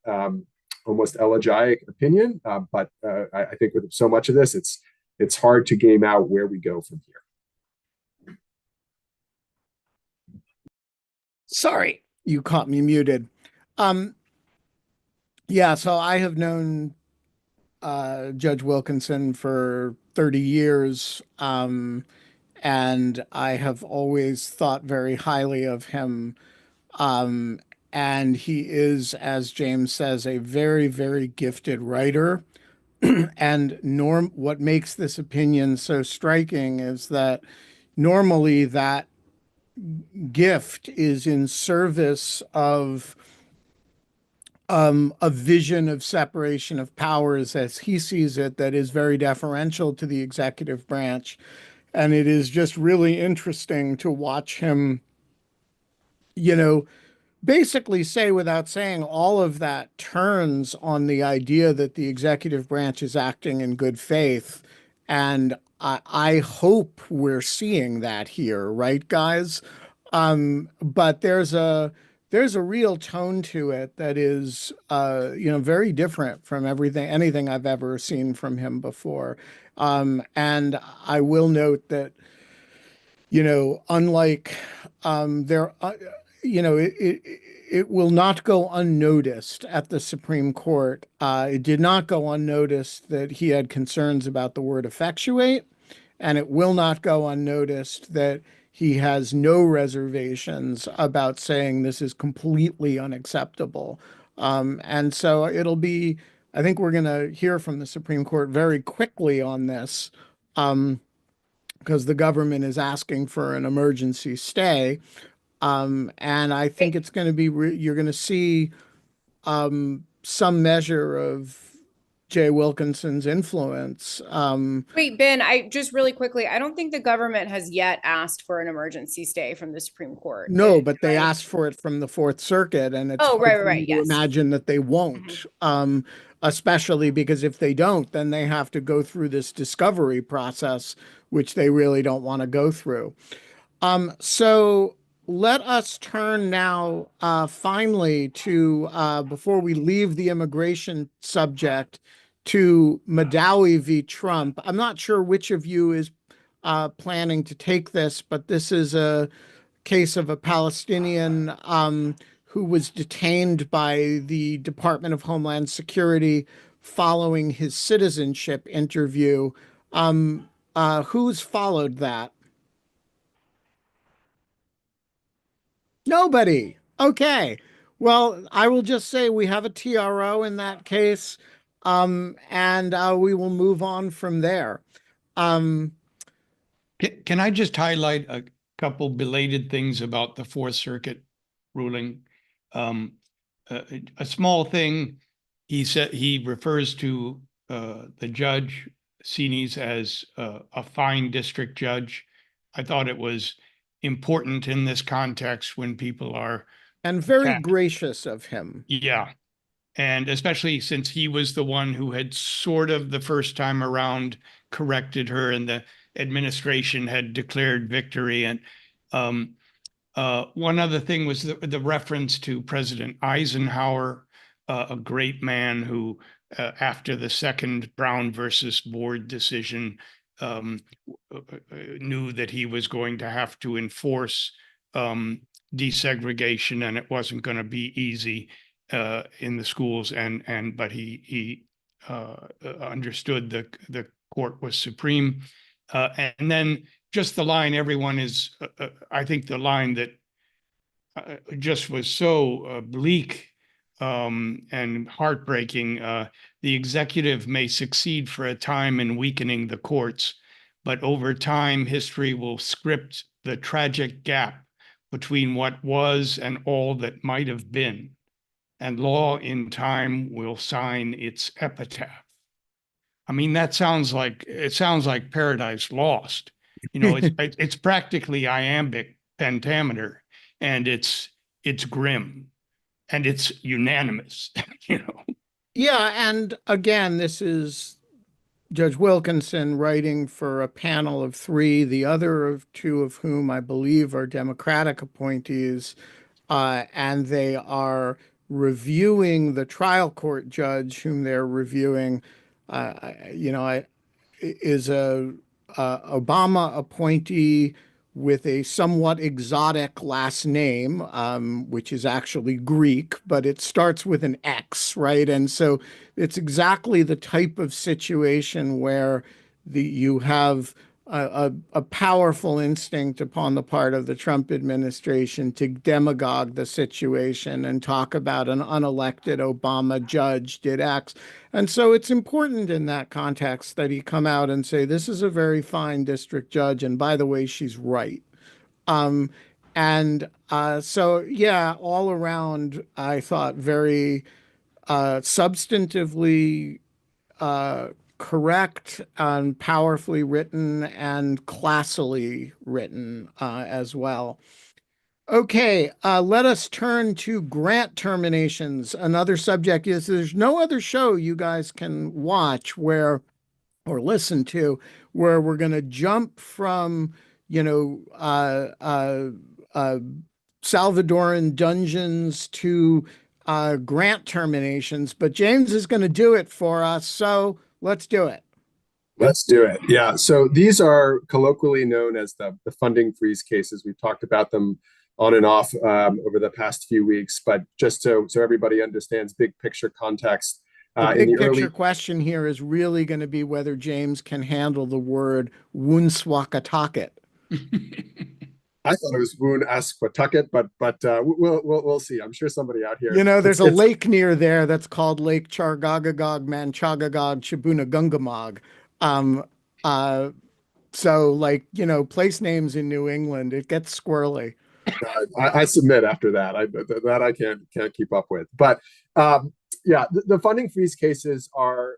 almost elegiac opinion. But I think with so much of this, it's hard to game out where we go from here. Sorry, you caught me muted. So I have known Judge Wilkinson for 30 years, and I have always thought very highly of him. And he is, as James says, a very, very gifted writer. And what makes this opinion so striking is that normally that, gift is in service of a vision of separation of powers as he sees it that is very deferential to the executive branch. And it is just really interesting to watch him, basically say without saying all of that turns on the idea that the executive branch is acting in good faith. And I hope we're seeing that here, right, guys? But there's a real tone to it that is very different from anything I've ever seen from him before. And I will note that unlike there, it will not go unnoticed at the Supreme Court. It did not go unnoticed that he had concerns about the word effectuate, and it will not go unnoticed that he has no reservations about saying this is completely unacceptable. And so I think we're going to hear from the Supreme Court very quickly on this. Because the government is asking for an emergency stay. And I think it's going to be, you're going to see some measure of Jay Wilkinson's influence. Wait, Ben, I just really quickly, I don't think the government has yet asked for an emergency stay from the Supreme Court. No, but they asked for it from the Fourth Circuit, and it's hard for me to imagine that they won't. Especially because if they don't, then they have to go through this discovery process, which they really don't want to go through. So let us turn now finally to, before we leave the immigration subject, to Madawi v. Trump. I'm not sure which of you is planning to take this, but this is a case of a Palestinian who was detained by the Department of Homeland Security following his citizenship interview. Who's followed that? Nobody. Okay. Well, I will just say we have a TRO in that case, and we will move on from there. Can I just highlight a couple belated things about the Fourth Circuit ruling? A small thing, he refers to the judge Sinis as a fine district judge. I thought it was important in this context when people are and very gracious of him. Yeah. And especially since he was the one who had sort of the first time around corrected her and the administration had declared victory. And one other thing was the reference to President Eisenhower, a great man who, after the second Brown versus Board decision, knew that he was going to have to enforce desegregation, and it wasn't going to be easy in the schools. But he understood the court was supreme. And then just the line, everyone is, I think the line that just was so bleak and heartbreaking. The executive may succeed for a time in weakening the courts, but over time, history will script the tragic gap between what was and all that might have been, and law in time will sign its epitaph. I mean, it sounds like Paradise Lost. It's practically iambic pentameter, and it's grim, and it's unanimous. Yeah, and again, this is Judge Wilkinson writing for a panel of three, the other of two of whom I believe are Democratic appointees, and they are reviewing the trial court judge whom they're reviewing. Is a Obama appointee with a somewhat exotic last name, which is actually Greek, but it starts with an X, right? And so it's exactly the type of situation where you have a powerful instinct upon the part of the Trump administration to demagogue the situation and talk about an unelected Obama judge did X. And so it's important in that context that he come out and say, this is a very fine district judge. And by the way, she's right. And so, yeah, all around, I thought very substantively correct and powerfully written and classily written as well. Okay, let us turn to grant terminations. Another subject is there's no other show you guys can watch where or listen to where we're going to jump from, you know, Salvadoran dungeons to grant terminations, but James is going to do it for us. So let's do it. Let's do it. Yeah. So these are colloquially known as the funding freeze cases. We've talked about them on and off over the past few weeks, but just so everybody understands big picture context. The big picture question here is really going to be whether James can handle the word Woonswakatucket. I thought it was Woon-asquatucket, but we'll see. I'm sure somebody out here. You know, there's a lake near there that's called Lake Chargagagog, Manchagagog, Shabunagungamog. So like, you know, place names in New England, it gets squirrely. I submit after that. I can't keep up with. But yeah, the funding freeze cases are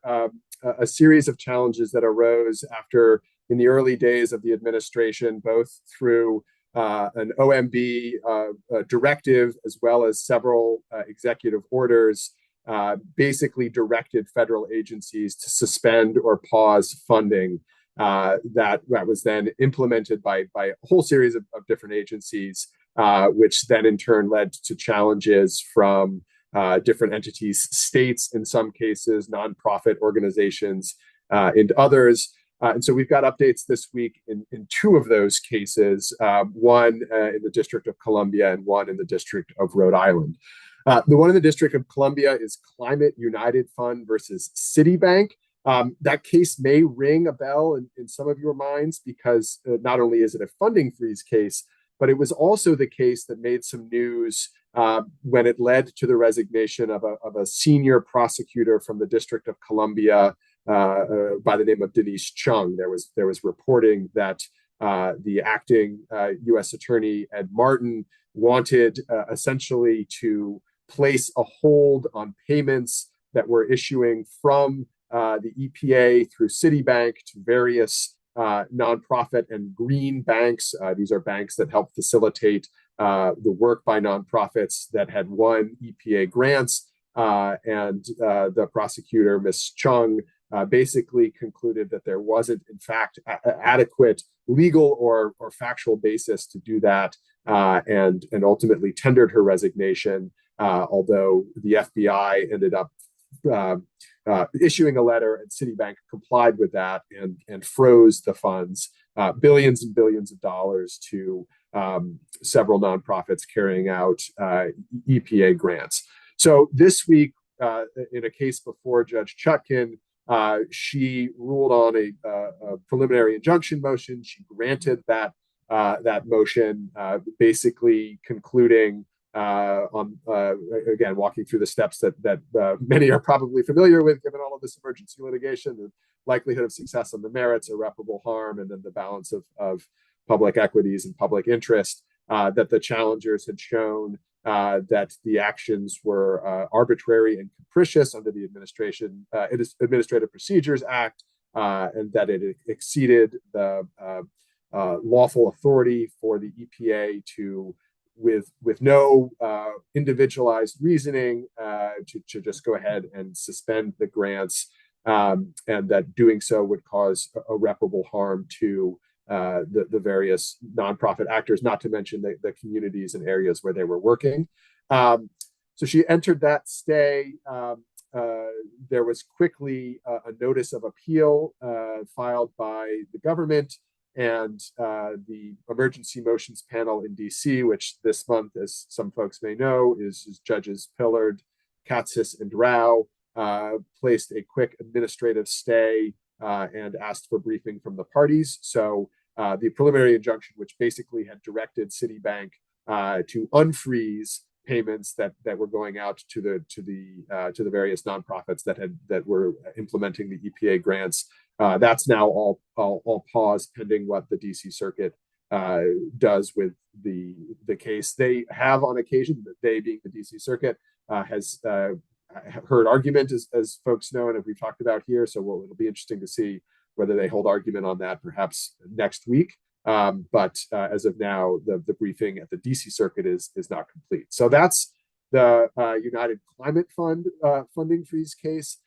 a series of challenges that arose after in the early days of the administration, both through an OMB directive as well as several executive orders, basically directed federal agencies to suspend or pause funding that was then implemented by a whole series of different agencies, which then in turn led to challenges from different entities, states in some cases, nonprofit organizations and others. And so we've got updates this week in two of those cases, one in the District of Columbia and one in the District of Rhode Island. The one in the District of Columbia is Climate United Fund versus Citibank. That case may ring a bell in some of your minds because not only is it a funding freeze case, but it was also the case that made some news when it led to the resignation of a senior prosecutor from the District of Columbia by the name of Denise Chung. There was reporting that the acting U.S. Attorney Ed Martin wanted essentially to place a hold on payments that were issuing from the EPA through Citibank to various nonprofit and green banks. These are banks that help facilitate the work by nonprofits that had won EPA grants. And the prosecutor, Ms. Chung, basically concluded that there wasn't, in fact, adequate legal or factual basis to do that, and ultimately tendered her resignation, although the FBI ended up issuing a letter, and Citibank complied with that and froze the funds, billions and billions of dollars to several nonprofits carrying out EPA grants. So this week, in a case before Judge Chutkin, she ruled on a preliminary injunction motion. She granted that motion, basically concluding on again, walking through the steps that many are probably familiar with, given all of this emergency litigation, the likelihood of success on the merits, irreparable harm, and then the balance of public equities and public interest, that the challengers had shown that the actions were arbitrary and capricious under the Administrative Procedures Act, and that it exceeded the lawful authority for the EPA to, with no individualized reasoning, to just go ahead and suspend the grants, and that doing so would cause irreparable harm to the various nonprofit actors, not to mention the communities and areas where they were working. So she entered that stay. There was quickly a notice of appeal filed by the government and the emergency motions panel in DC, which this month, as some folks may know, is Judges Pillard, Katsas, and Rao, placed a quick administrative stay and asked for briefing from the parties. So the preliminary injunction, which basically had directed Citibank to unfreeze payments that were going out to the various nonprofits that were implementing the EPA grants, that's now all paused pending what the DC Circuit does with the case. They have on occasion, they being the DC Circuit, has heard argument, as folks know, and as we've talked about here. So it'll be interesting to see whether they hold argument on that perhaps next week. But as of now, the briefing at the DC Circuit is not complete. So that's the United Climate Fund funding freeze case.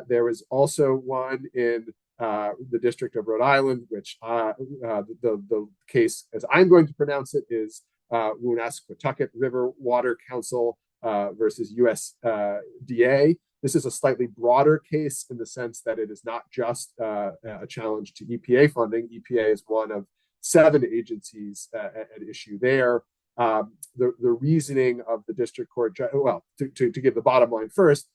There was also one in the District of Rhode Island, which the case, as I'm going to pronounce it, is Woonasquatucket River Water Council versus USDA. This is a slightly broader case in the sense that it is not just a challenge to EPA funding. EPA is one of 7 agencies at issue there. The reasoning of the district court, well, to give the bottom line first,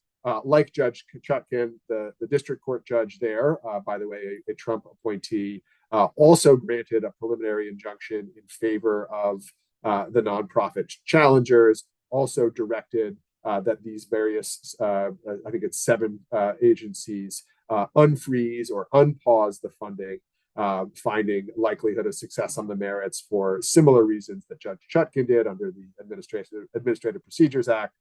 like Judge Chutkin, the district court judge there, by the way, a Trump appointee, also granted a preliminary injunction in favor of the nonprofit challengers, also directed that these various, I think it's 7 agencies, unfreeze or unpause the funding, finding likelihood of success on the merits for similar reasons that Judge Chutkin did under the Administrative Procedures Act,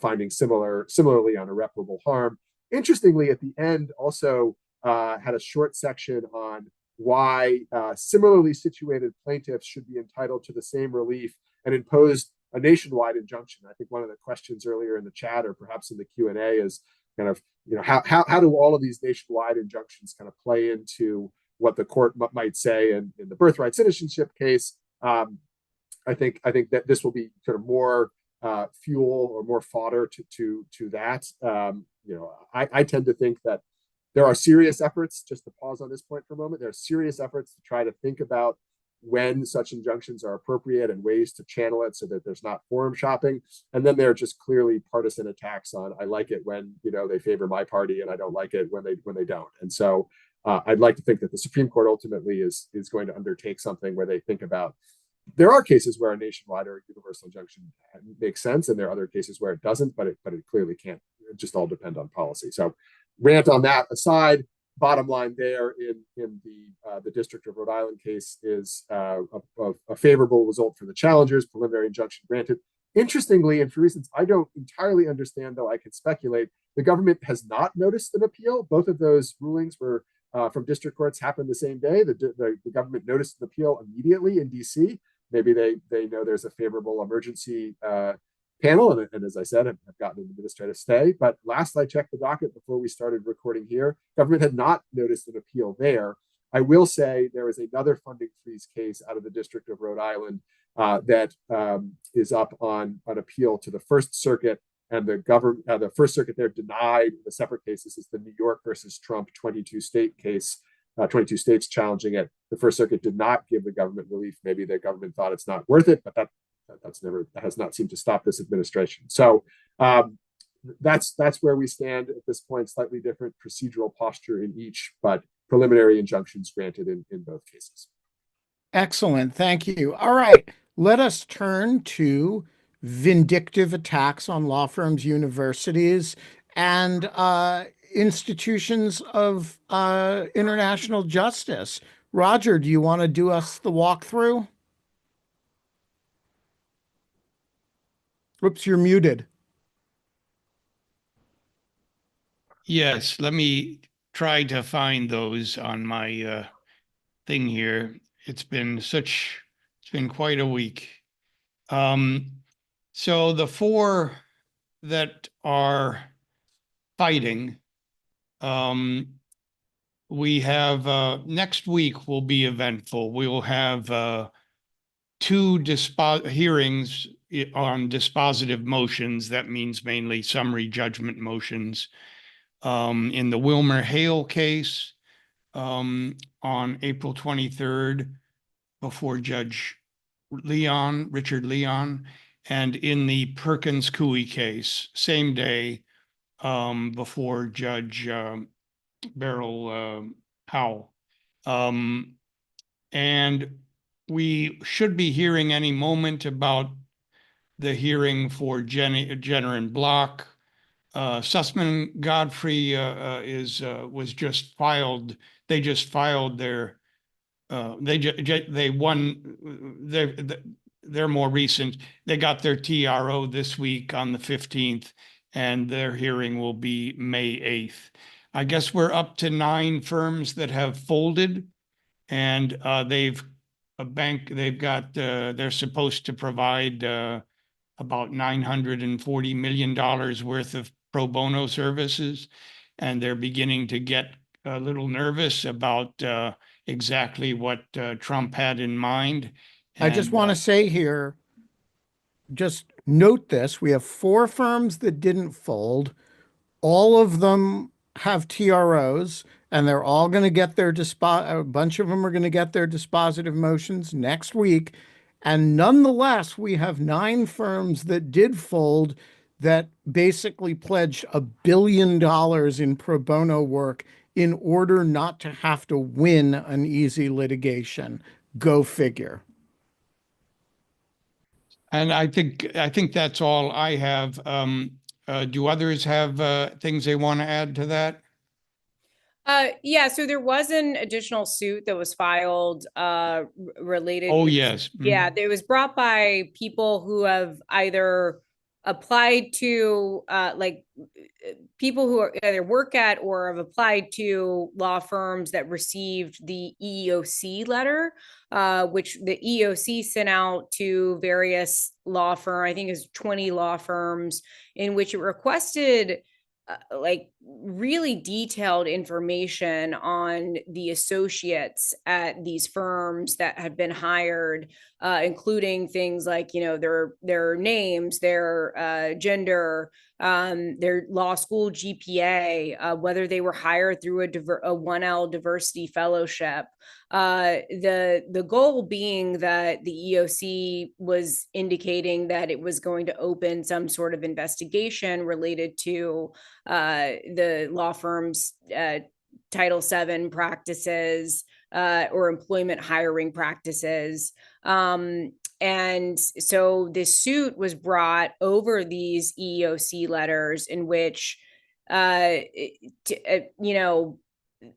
finding similarly on irreparable harm. Interestingly, at the end, also had a short section on why similarly situated plaintiffs should be entitled to the same relief, and imposed a nationwide injunction. I think one of the questions earlier in the chat, or perhaps in the Q&A, is kind of, how do all of these nationwide injunctions kind of play into what the court might say in the Birthright citizenship case? I think that this will be sort of more fuel or more fodder to that. I tend to think that there are serious efforts, just to pause on this point for a moment, there are serious efforts to try to think about when such injunctions are appropriate and ways to channel it so that there's not forum shopping. And then there are just clearly partisan attacks on, I like it when they favor my party, and I don't like it when they don't. And so I'd like to think that the Supreme Court ultimately is going to undertake something where they think about, there are cases where a nationwide or universal injunction makes sense, and there are other cases where it doesn't, but it clearly can't. It just all depend on policy. So rant on that aside, bottom line there in the District of Rhode Island case is a favorable result for the challengers, preliminary injunction granted. Interestingly, and for reasons I don't entirely understand, though I can speculate, the government has not noticed an appeal. Both of those rulings were from district courts, happened the same day. The government noticed an appeal immediately in DC. Maybe they know there's a favorable emergency panel, and as I said, have gotten an administrative stay. But last I checked the docket before we started recording here, government had not noticed an appeal there. I will say there is another funding freeze case out of the District of Rhode Island that is up on an appeal to the First Circuit, and the First Circuit there denied the separate case. This is the New York versus Trump 22 state case, 22 states challenging it. The First Circuit did not give the government relief. Maybe the government thought it's not worth it, but that has not seemed to stop this administration. So that's where we stand at this point. Slightly different procedural posture in each, but preliminary injunctions granted in both cases. Excellent, thank you. All right, let us turn to vindictive attacks on law firms, universities, and institutions of international justice. Roger, do you want to do us the walkthrough? Oops, you're muted. Yes, let me try to find those on my thing here. It's been quite a week. So the 4 that are fighting, we have next week will be eventful. We will have 2 hearings on dispositive motions. That means mainly summary judgment motions. In the Wilmer Hale case on April 23rd before Judge Richard Leon, and in the Perkins Coie case, same day before Judge Beryl Howell. And we should be hearing any moment about the hearing for Jenner and Block. Sussman Godfrey was just filed. They just filed their they won. They're more recent. They got their TRO this week on the 15th, and their hearing will be May 8th. I guess we're up to 9 firms that have folded, and they're supposed to provide about $940 million worth of pro bono services, and they're beginning to get a little nervous about exactly what Trump had in mind. I just want to say here, just note this, we have 4 firms that didn't fold. All of them have TROs, and they're all going to get their a bunch of them are going to get their dispositive motions next week. And nonetheless, we have 9 firms that did fold that basically pledged $1 billion in pro bono work in order not to have to win an easy litigation. Go figure. And I think that's all I have. Do others have things they want to add to that? Yeah, so there was an additional suit that was filed related. Oh, yes. Yeah, it was brought by people who have either applied to people who either work at or have applied to law firms that received the EEOC letter, which the EEOC sent out to various law firms, I think it's 20 law firms, in which it requested really detailed information on the associates at these firms that have been hired, including things like, their names, their gender, their law school GPA, whether they were hired through a 1L diversity fellowship. The goal being that the EOC was indicating that it was going to open some sort of investigation related to the law firm's Title VII practices or employment hiring practices. And so this suit was brought over these EEOC letters in which,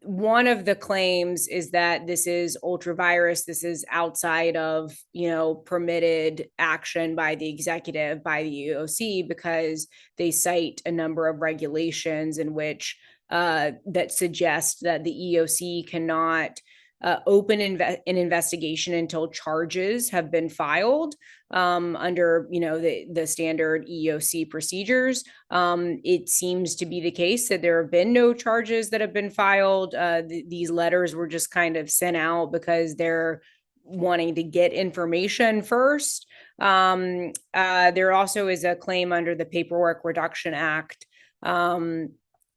one of the claims is that this is ultra virus. This is outside of, permitted action by the executive, by the EEOC, because they cite a number of regulations in which that suggest that the EEOC cannot open an investigation until charges have been filed under the standard EEOC procedures. It seems to be the case that there have been no charges that have been filed. These letters were just kind of sent out because they're wanting to get information first. There also is a claim under the Paperwork Reduction Act.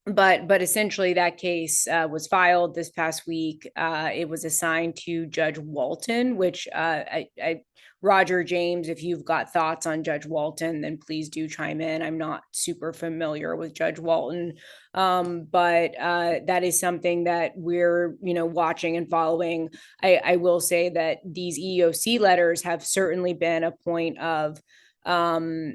But essentially that case was filed this past week. It was assigned to Judge Walton, which Roger James, if you've got thoughts on Judge Walton, then please do chime in. I'm not super familiar with Judge Walton, but that is something that we're watching and following. I will say that these EEOC letters have certainly been a point of a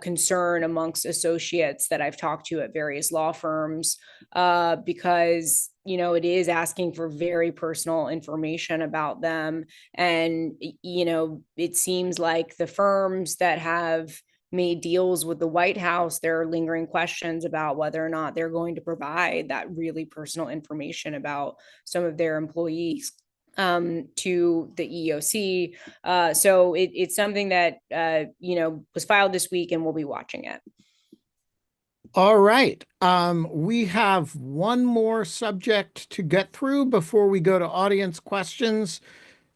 concern amongst associates that I've talked to at various law firms, because it is asking for very personal information about them. And it seems like the firms that have made deals with the White House, there are lingering questions about whether or not they're going to provide that really personal information about some of their employees to the EEOC. So it's something that, was filed this week, and we'll be watching it. All right. We have one more subject to get through before we go to audience questions.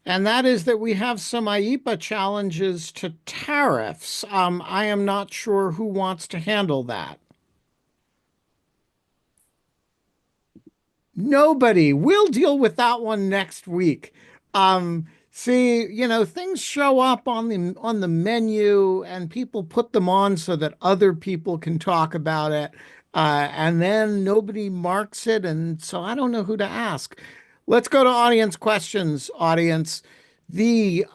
And that is that we have some IEPA challenges to tariffs. I am not sure who wants to handle that. Nobody. We'll deal with that one next week. See, things show up on the menu and people put them on so that other people can talk about it. And then nobody marks it. And so I don't know who to ask. Let's go to audience questions, audience. The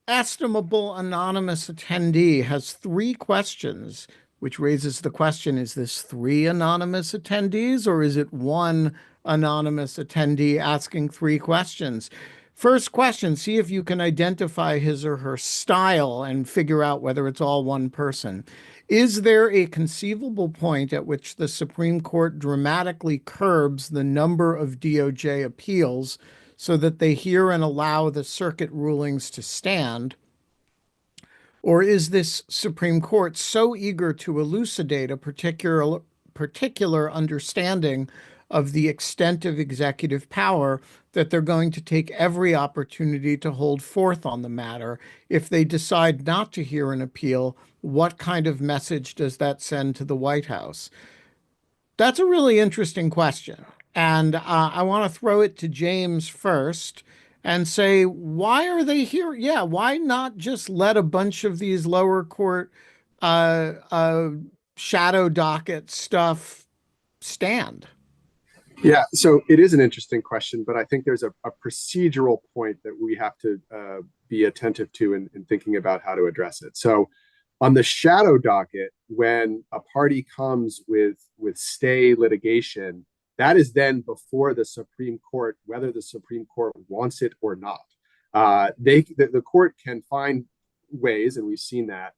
estimable anonymous attendee has 3 questions, which raises the question, is this 3 anonymous attendees or is it 1 anonymous attendee asking 3 questions. First question, see if you can identify his or her style and figure out whether it's all one person. Is there a conceivable point at which the Supreme Court dramatically curbs the number of DOJ appeals so that they hear and allow the circuit rulings to stand? Or is this Supreme Court so eager to elucidate a particular understanding of the extent of executive power that they're going to take every opportunity to hold forth on the matter? If they decide not to hear an appeal, what kind of message does that send to the White House? That's a really interesting question. And I want to throw it to James first and say, why are they here? Yeah, why not just let a bunch of these lower court uh, uh, shadow docket stuff stand? Yeah, so it is an interesting question, but I think there's a procedural point that we have to be attentive to in thinking about how to address it. So on the shadow docket, when a party comes with stay litigation, that is then before the Supreme Court, whether the Supreme Court wants it or not. The court can find ways, and we've seen that,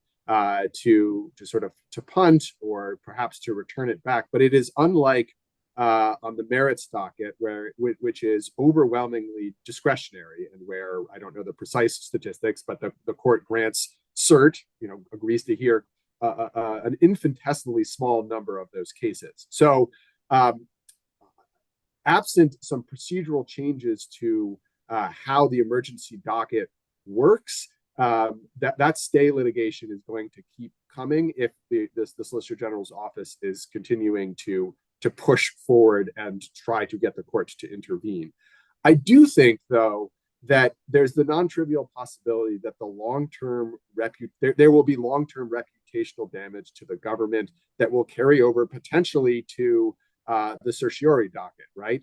to sort of to punt or perhaps to return it back. But it is unlike on the merits docket, which is overwhelmingly discretionary, and where I don't know the precise statistics, but the court grants cert, agrees to hear an infinitesimally small number of those cases. So, absent some procedural changes to how the emergency docket works, that stay litigation is going to keep coming if the Solicitor General's office is continuing to push forward and try to get the courts to intervene. I do think, though, that there's the non-trivial possibility that there will be long-term reputational damage to the government that will carry over potentially to the certiorari docket, right?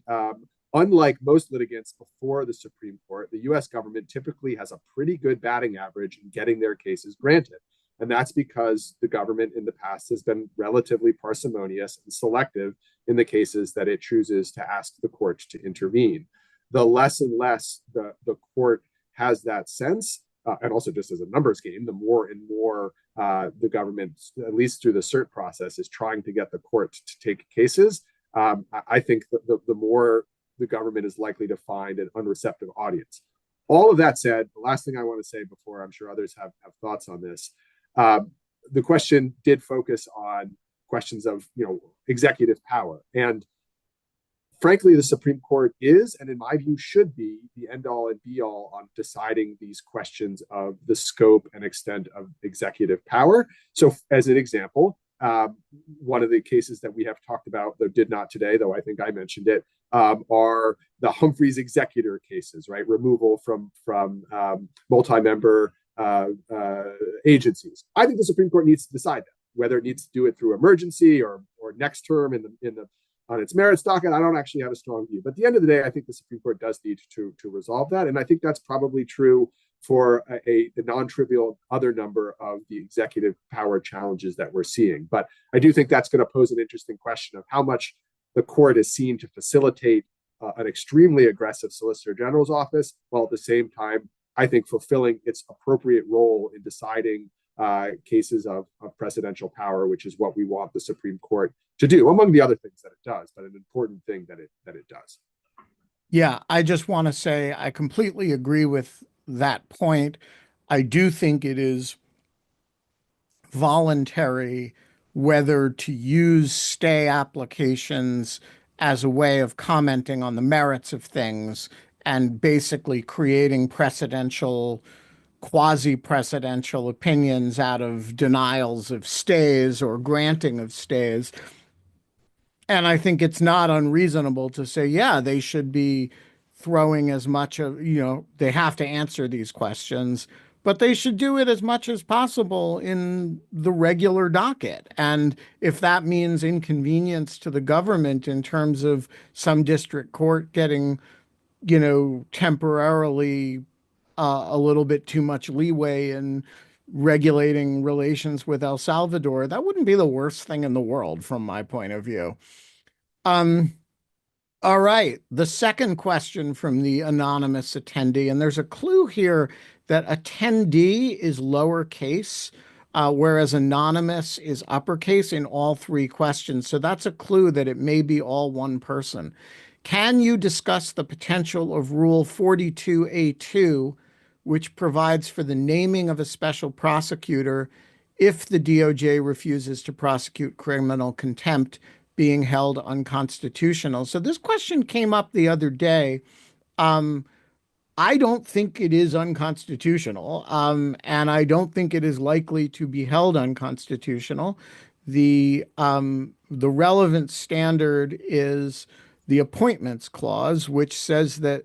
Unlike most litigants before the Supreme Court, the US government typically has a pretty good batting average in getting their cases granted. And that's because the government in the past has been relatively parsimonious and selective in the cases that it chooses to ask the court to intervene. The less and less the court has that sense, and also just as a numbers game, the more and more the government, at least through the cert process, is trying to get the court to take cases. I think the more the government is likely to find an unreceptive audience. All of that said, the last thing I want to say before I'm sure others have thoughts on this, the question did focus on questions of executive power, and frankly, the Supreme Court is, and in my view should be, the end all and be all on deciding these questions of the scope and extent of executive power. So as an example, one of the cases that we have talked about, though did not today, though I think I mentioned it, are the Humphreys executor cases, right? Removal from multi-member agencies. I think the Supreme Court needs to decide that, whether it needs to do it through emergency or next term on its merits docket. I don't actually have a strong view, but at the end of the day, I think the Supreme Court does need to resolve that, and I think that's probably true for the non-trivial other number of the executive power challenges that we're seeing. But I do think that's going to pose an interesting question of how much the court is seen to facilitate an extremely aggressive Solicitor General's office, while at the same time, I think, fulfilling its appropriate role in deciding cases of presidential power, which is what we want the Supreme Court to do, among the other things that it does, but an important thing that it does. Yeah, I just want to say I completely agree with that point. I do think it is voluntary whether to use stay applications as a way of commenting on the merits of things and basically creating quasi-presidential opinions out of denials of stays or granting of stays. And I think it's not unreasonable to say, yeah, they should be throwing as much of, they have to answer these questions, but they should do it as much as possible in the regular docket. And if that means inconvenience to the government in terms of some district court getting, temporarily a little bit too much leeway in regulating relations with El Salvador, that wouldn't be the worst thing in the world from my point of view. All right. The second question from the anonymous attendee, and there's a clue here that attendee is lowercase, whereas anonymous is uppercase in all three questions. So that's a clue that it may be all one person. Can you discuss the potential of Rule 42A2, which provides for the naming of a special prosecutor if the DOJ refuses to prosecute criminal contempt being held unconstitutional? So this question came up the other day. Um, I don't think it is unconstitutional, and I don't think it is likely to be held unconstitutional. The relevant standard is the Appointments Clause, which says that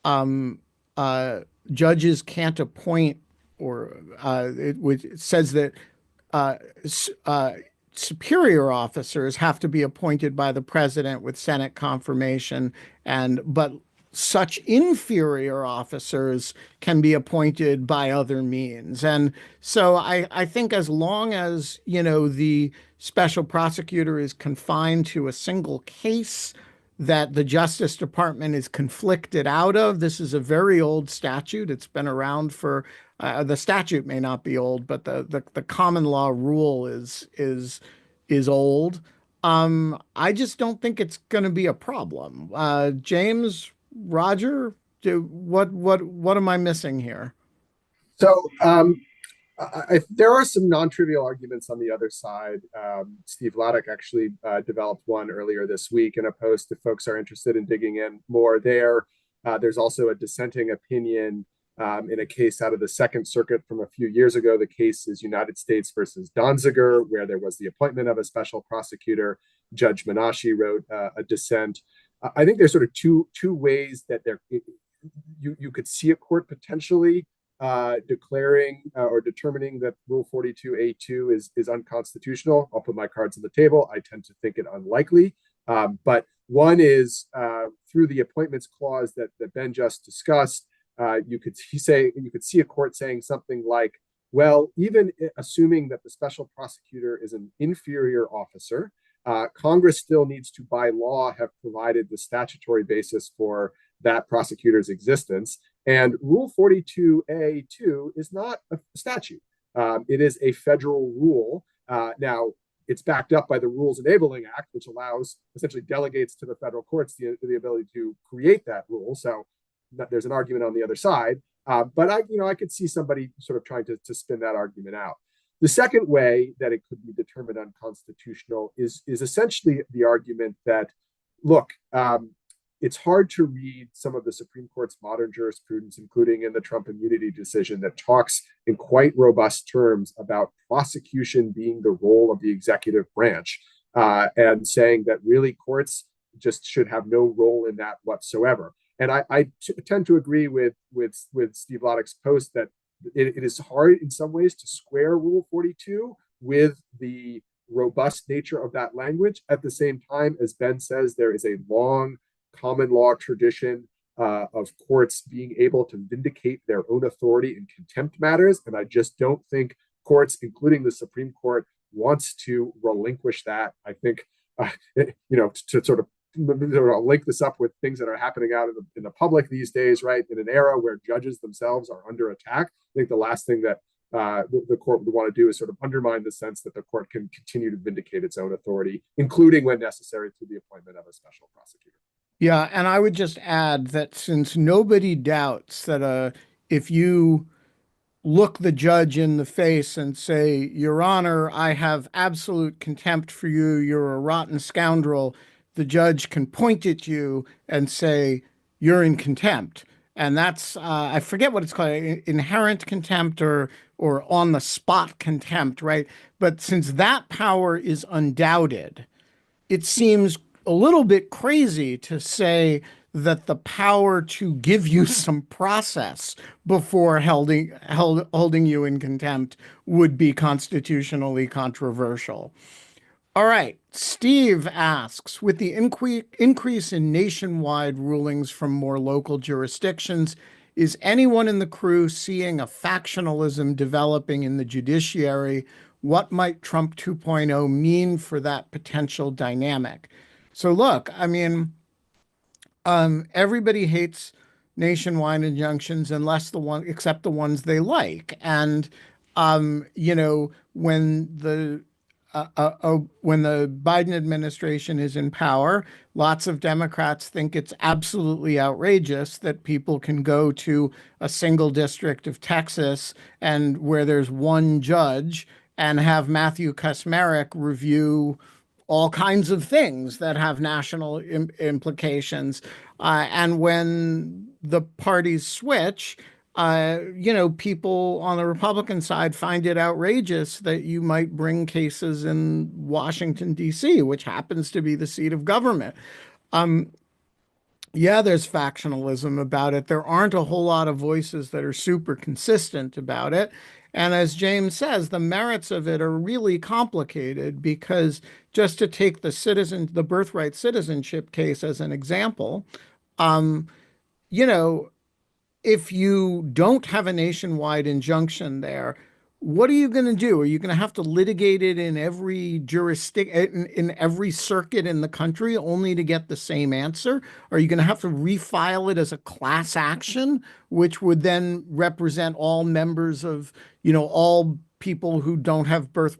um, uh, judges can't appoint, or it says that uh, uh, superior officers have to be appointed by the president with Senate confirmation, but such inferior officers can be appointed by other means. And so I think as long as, the special prosecutor is confined to a single case that the Justice Department is conflicted out of. This is a very old statute. It's been around for the statute may not be old, but the common law rule is old. I just don't think it's going to be a problem. James, Roger, what am I missing here? So there are some non-trivial arguments on the other side. Steve Laddick actually developed one earlier this week in a post if folks are interested in digging in more there. There's also a dissenting opinion in a case out of the Second Circuit from a few years ago. The case is United States versus Donziger, where there was the appointment of a special prosecutor. Judge Menashe wrote a dissent. I think there's sort of two ways that you could see a court potentially declaring or determining that Rule 42A2 is unconstitutional. I'll put my cards on the table. I tend to think it unlikely. But one is through the Appointments Clause that Ben just discussed. You could see a court saying something like, well, even assuming that the special prosecutor is an inferior officer, Congress still needs to, by law, have provided the statutory basis for that prosecutor's existence. And Rule 42A2 is not a statute. It is a federal rule. Now, it's backed up by the Rules Enabling Act, which essentially delegates to the federal courts the ability to create that rule. So there's an argument on the other side. But I could see somebody sort of trying to spin that argument out. The second way that it could be determined unconstitutional is essentially the argument that, look, it's hard to read some of the Supreme Court's modern jurisprudence, including in the Trump immunity decision, that talks in quite robust terms about prosecution being the role of the executive branch, and saying that really courts just should have no role in that whatsoever. And I tend to agree with Steve Laddick's post that it is hard in some ways to square Rule 42 with the robust nature of that language. At the same time, as Ben says, there is a long common law tradition of courts being able to vindicate their own authority in contempt matters. And I just don't think courts, including the Supreme Court, wants to relinquish that. I think, to sort of link this up with things that are happening out in the public these days, right? In an era where judges themselves are under attack, I think the last thing that the court would want to do is sort of undermine the sense that the court can continue to vindicate its own authority, including when necessary through the appointment of a special prosecutor. Yeah, and I would just add that since nobody doubts that if you look the judge in the face and say, Your Honor, I have absolute contempt for you, you're a rotten scoundrel, the judge can point at you and say, you're in contempt. And that's, I forget what it's called, inherent contempt or on the spot contempt, right? But since that power is undoubted, it seems a little bit crazy to say that the power to give you some process before holding you in contempt would be constitutionally controversial. All right. Steve asks, with the increase in nationwide rulings from more local jurisdictions, is anyone in the crew seeing a factionalism developing in the judiciary? What might Trump 2.0 mean for that potential dynamic? So look, I mean, Everybody hates nationwide injunctions except the ones they like. And when the Biden administration is in power, lots of Democrats think it's absolutely outrageous that people can go to a single district of Texas and where there's one judge and have Matthew Kacsmaryk review all kinds of things that have national implications. And when the parties switch, people on the Republican side find it outrageous that you might bring cases in Washington, D.C., which happens to be the seat of government. Yeah, there's factionalism about it. There aren't a whole lot of voices that are super consistent about it. And as James says, the merits of it are really complicated because just to take the birthright citizenship case as an example, um, you know, if you don't have a nationwide injunction there, what are you going to do? Are you going to have to litigate it in every in every circuit in the country only to get the same answer? Are you going to have to refile it as a class action, which would then represent all members of, all people who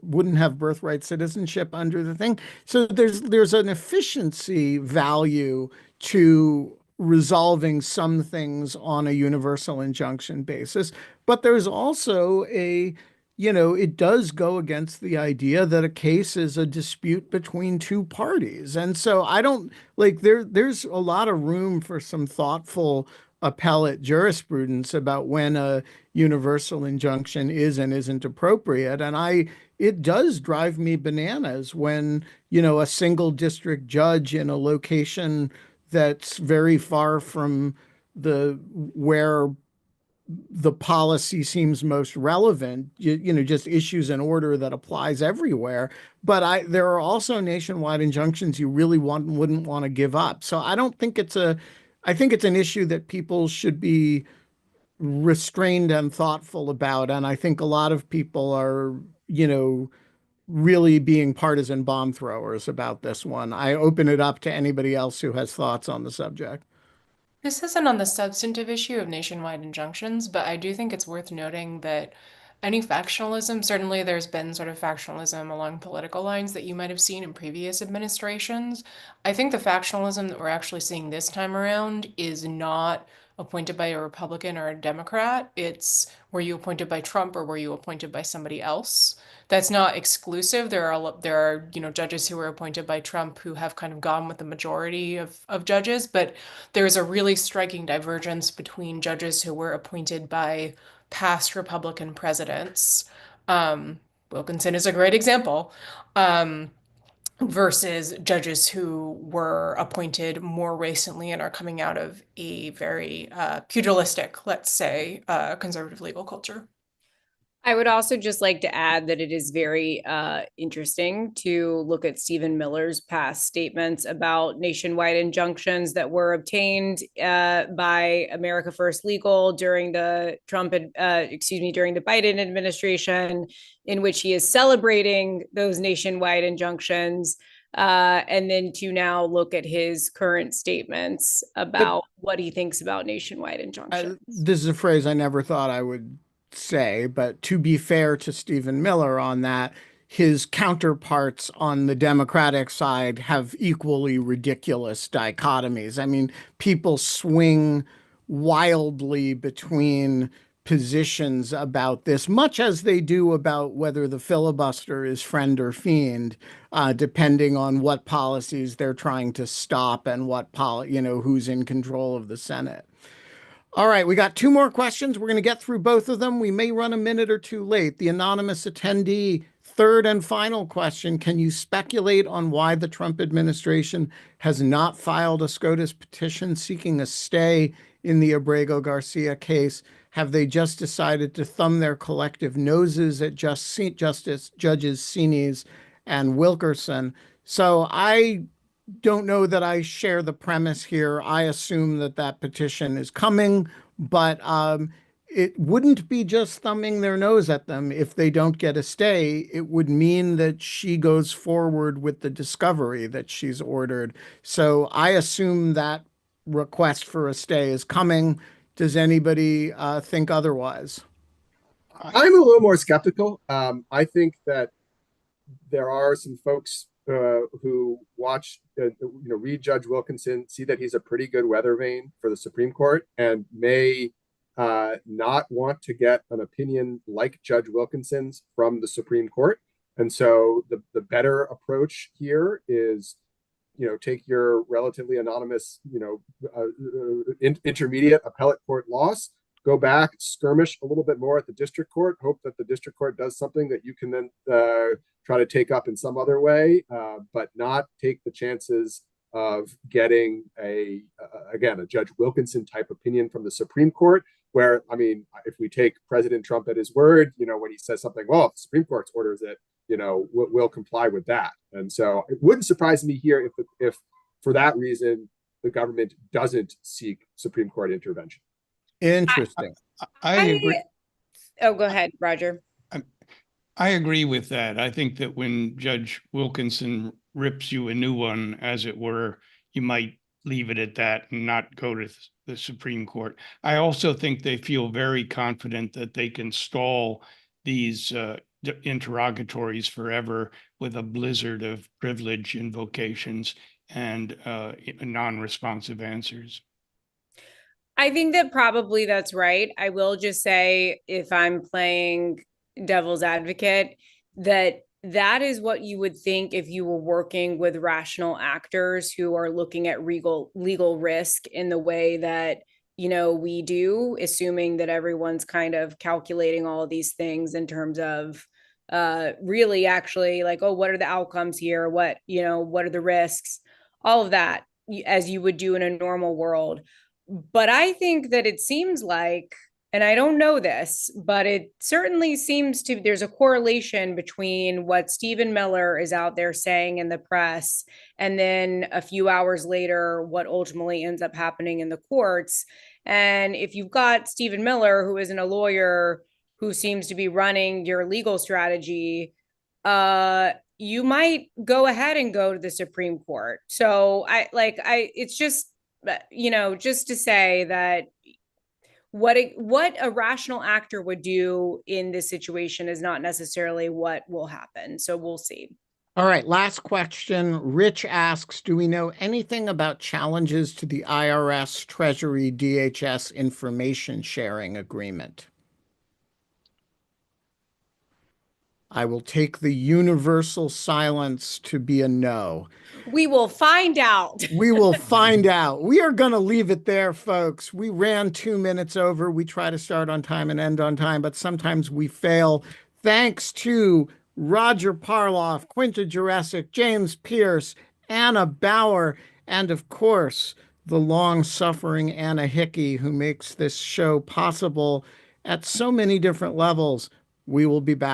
wouldn't have birthright citizenship under the thing? So there's an efficiency value to resolving some things on a universal injunction basis. But there's also it does go against the idea that a case is a dispute between two parties. And so I don't there's a lot of room for some thoughtful appellate jurisprudence about when a universal injunction is and isn't appropriate. And it does drive me bananas when, a single district judge in a location that's very far from where the policy seems most relevant, just issues an order that applies everywhere. But there are also nationwide injunctions you really wouldn't want to give up. So I think it's an issue that people should be restrained and thoughtful about. And I think a lot of people are, really being partisan bomb throwers about this one. I open it up to anybody else who has thoughts on the subject. This isn't on the substantive issue of nationwide injunctions, but I do think it's worth noting that any factionalism, certainly there's been sort of factionalism along political lines that you might have seen in previous administrations. I think the factionalism that we're actually seeing this time around is not appointed by a Republican or a Democrat. It's were you appointed by Trump or were you appointed by somebody else? That's not exclusive. There are judges who were appointed by Trump who have kind of gone with the majority of judges, but there's a really striking divergence between judges who were appointed by past Republican presidents. Wilkinson is a great example. Versus judges who were appointed more recently and are coming out of a very pugilistic, let's say, conservative legal culture. I would also just like to add that it is very interesting to look at Stephen Miller's past statements about nationwide injunctions that were obtained by America First Legal during the during the Biden administration, in which he is celebrating those nationwide injunctions. And then to now look at his current statements about what he thinks about nationwide injunctions. This is a phrase I never thought I would say, but to be fair to Stephen Miller on that, his counterparts on the Democratic side have equally ridiculous dichotomies. I mean, people swing wildly between positions about this, much as they do about whether the filibuster is friend or fiend, depending on what policies they're trying to stop and who's in control of the Senate. All right, we got two more questions. We're going to get through both of them. We may run a minute or two late. The anonymous attendee, third and final question. Can you speculate on why the Trump administration has not filed a SCOTUS petition seeking a stay in the Abrago Garcia case? Have they just decided to thumb their collective noses at Judges Sinis and Wilkerson? So I don't know that I share the premise here. I assume that petition is coming, but it wouldn't be just thumbing their nose at them if they don't get a stay. It would mean that she goes forward with the discovery that she's ordered. So I assume that request for a stay is coming. Does anybody think otherwise? I'm a little more skeptical. I think that there are some folks who watch, read Judge Wilkinson, see that he's a pretty good weather vane for the Supreme Court, and may not want to get an opinion like Judge Wilkinson's from the Supreme Court. And so the better approach here is, take your relatively anonymous, intermediate appellate court loss, go back, skirmish a little bit more at the district court, hope that the district court does something that you can then try to take up in some other way, but not take the chances of getting a Judge Wilkinson type opinion from the Supreme Court, where, I mean, if we take President Trump at his word, when he says something, well, if the Supreme Court orders it, we'll comply with that. And so it wouldn't surprise me here if for that reason, the government doesn't seek Supreme Court intervention. Interesting. I agree. Oh, go ahead, Roger. I agree with that. I think that when Judge Wilkinson rips you a new one, as it were, you might leave it at that and not go to the Supreme Court. I also think they feel very confident that they can stall these interrogatories forever with a blizzard of privilege invocations and non-responsive answers. I think that probably that's right. I will just say, if I'm playing devil's advocate, that is what you would think if you were working with rational actors who are looking at legal risk in the way that, we do, assuming that everyone's kind of calculating all of these things in terms of really actually like, oh, what are the outcomes here? What are the risks? All of that, as you would do in a normal world. But I think that it seems like, and I don't know this, but it certainly seems to, there's a correlation between what Stephen Miller is out there saying in the press, and then a few hours later, what ultimately ends up happening in the courts. And if you've got Stephen Miller, who isn't a lawyer, who seems to be running your legal strategy, you might go ahead and go to the Supreme Court. So it's just, just to say that what a rational actor would do in this situation is not necessarily what will happen. So we'll see. All right. Last question. Rich asks, do we know anything about challenges to the IRS, Treasury, DHS information sharing agreement? I will take the universal silence to be a no. We will find out. We will find out. We are going to leave it there, folks. We ran 2 minutes over. We try to start on time and end on time, but sometimes we fail. Thanks to Roger Parloff, Quinta Jurecic, James Pearce, Anna Bauer, and of course, the long-suffering Anna Hickey, who makes this show possible at so many different levels. We will be back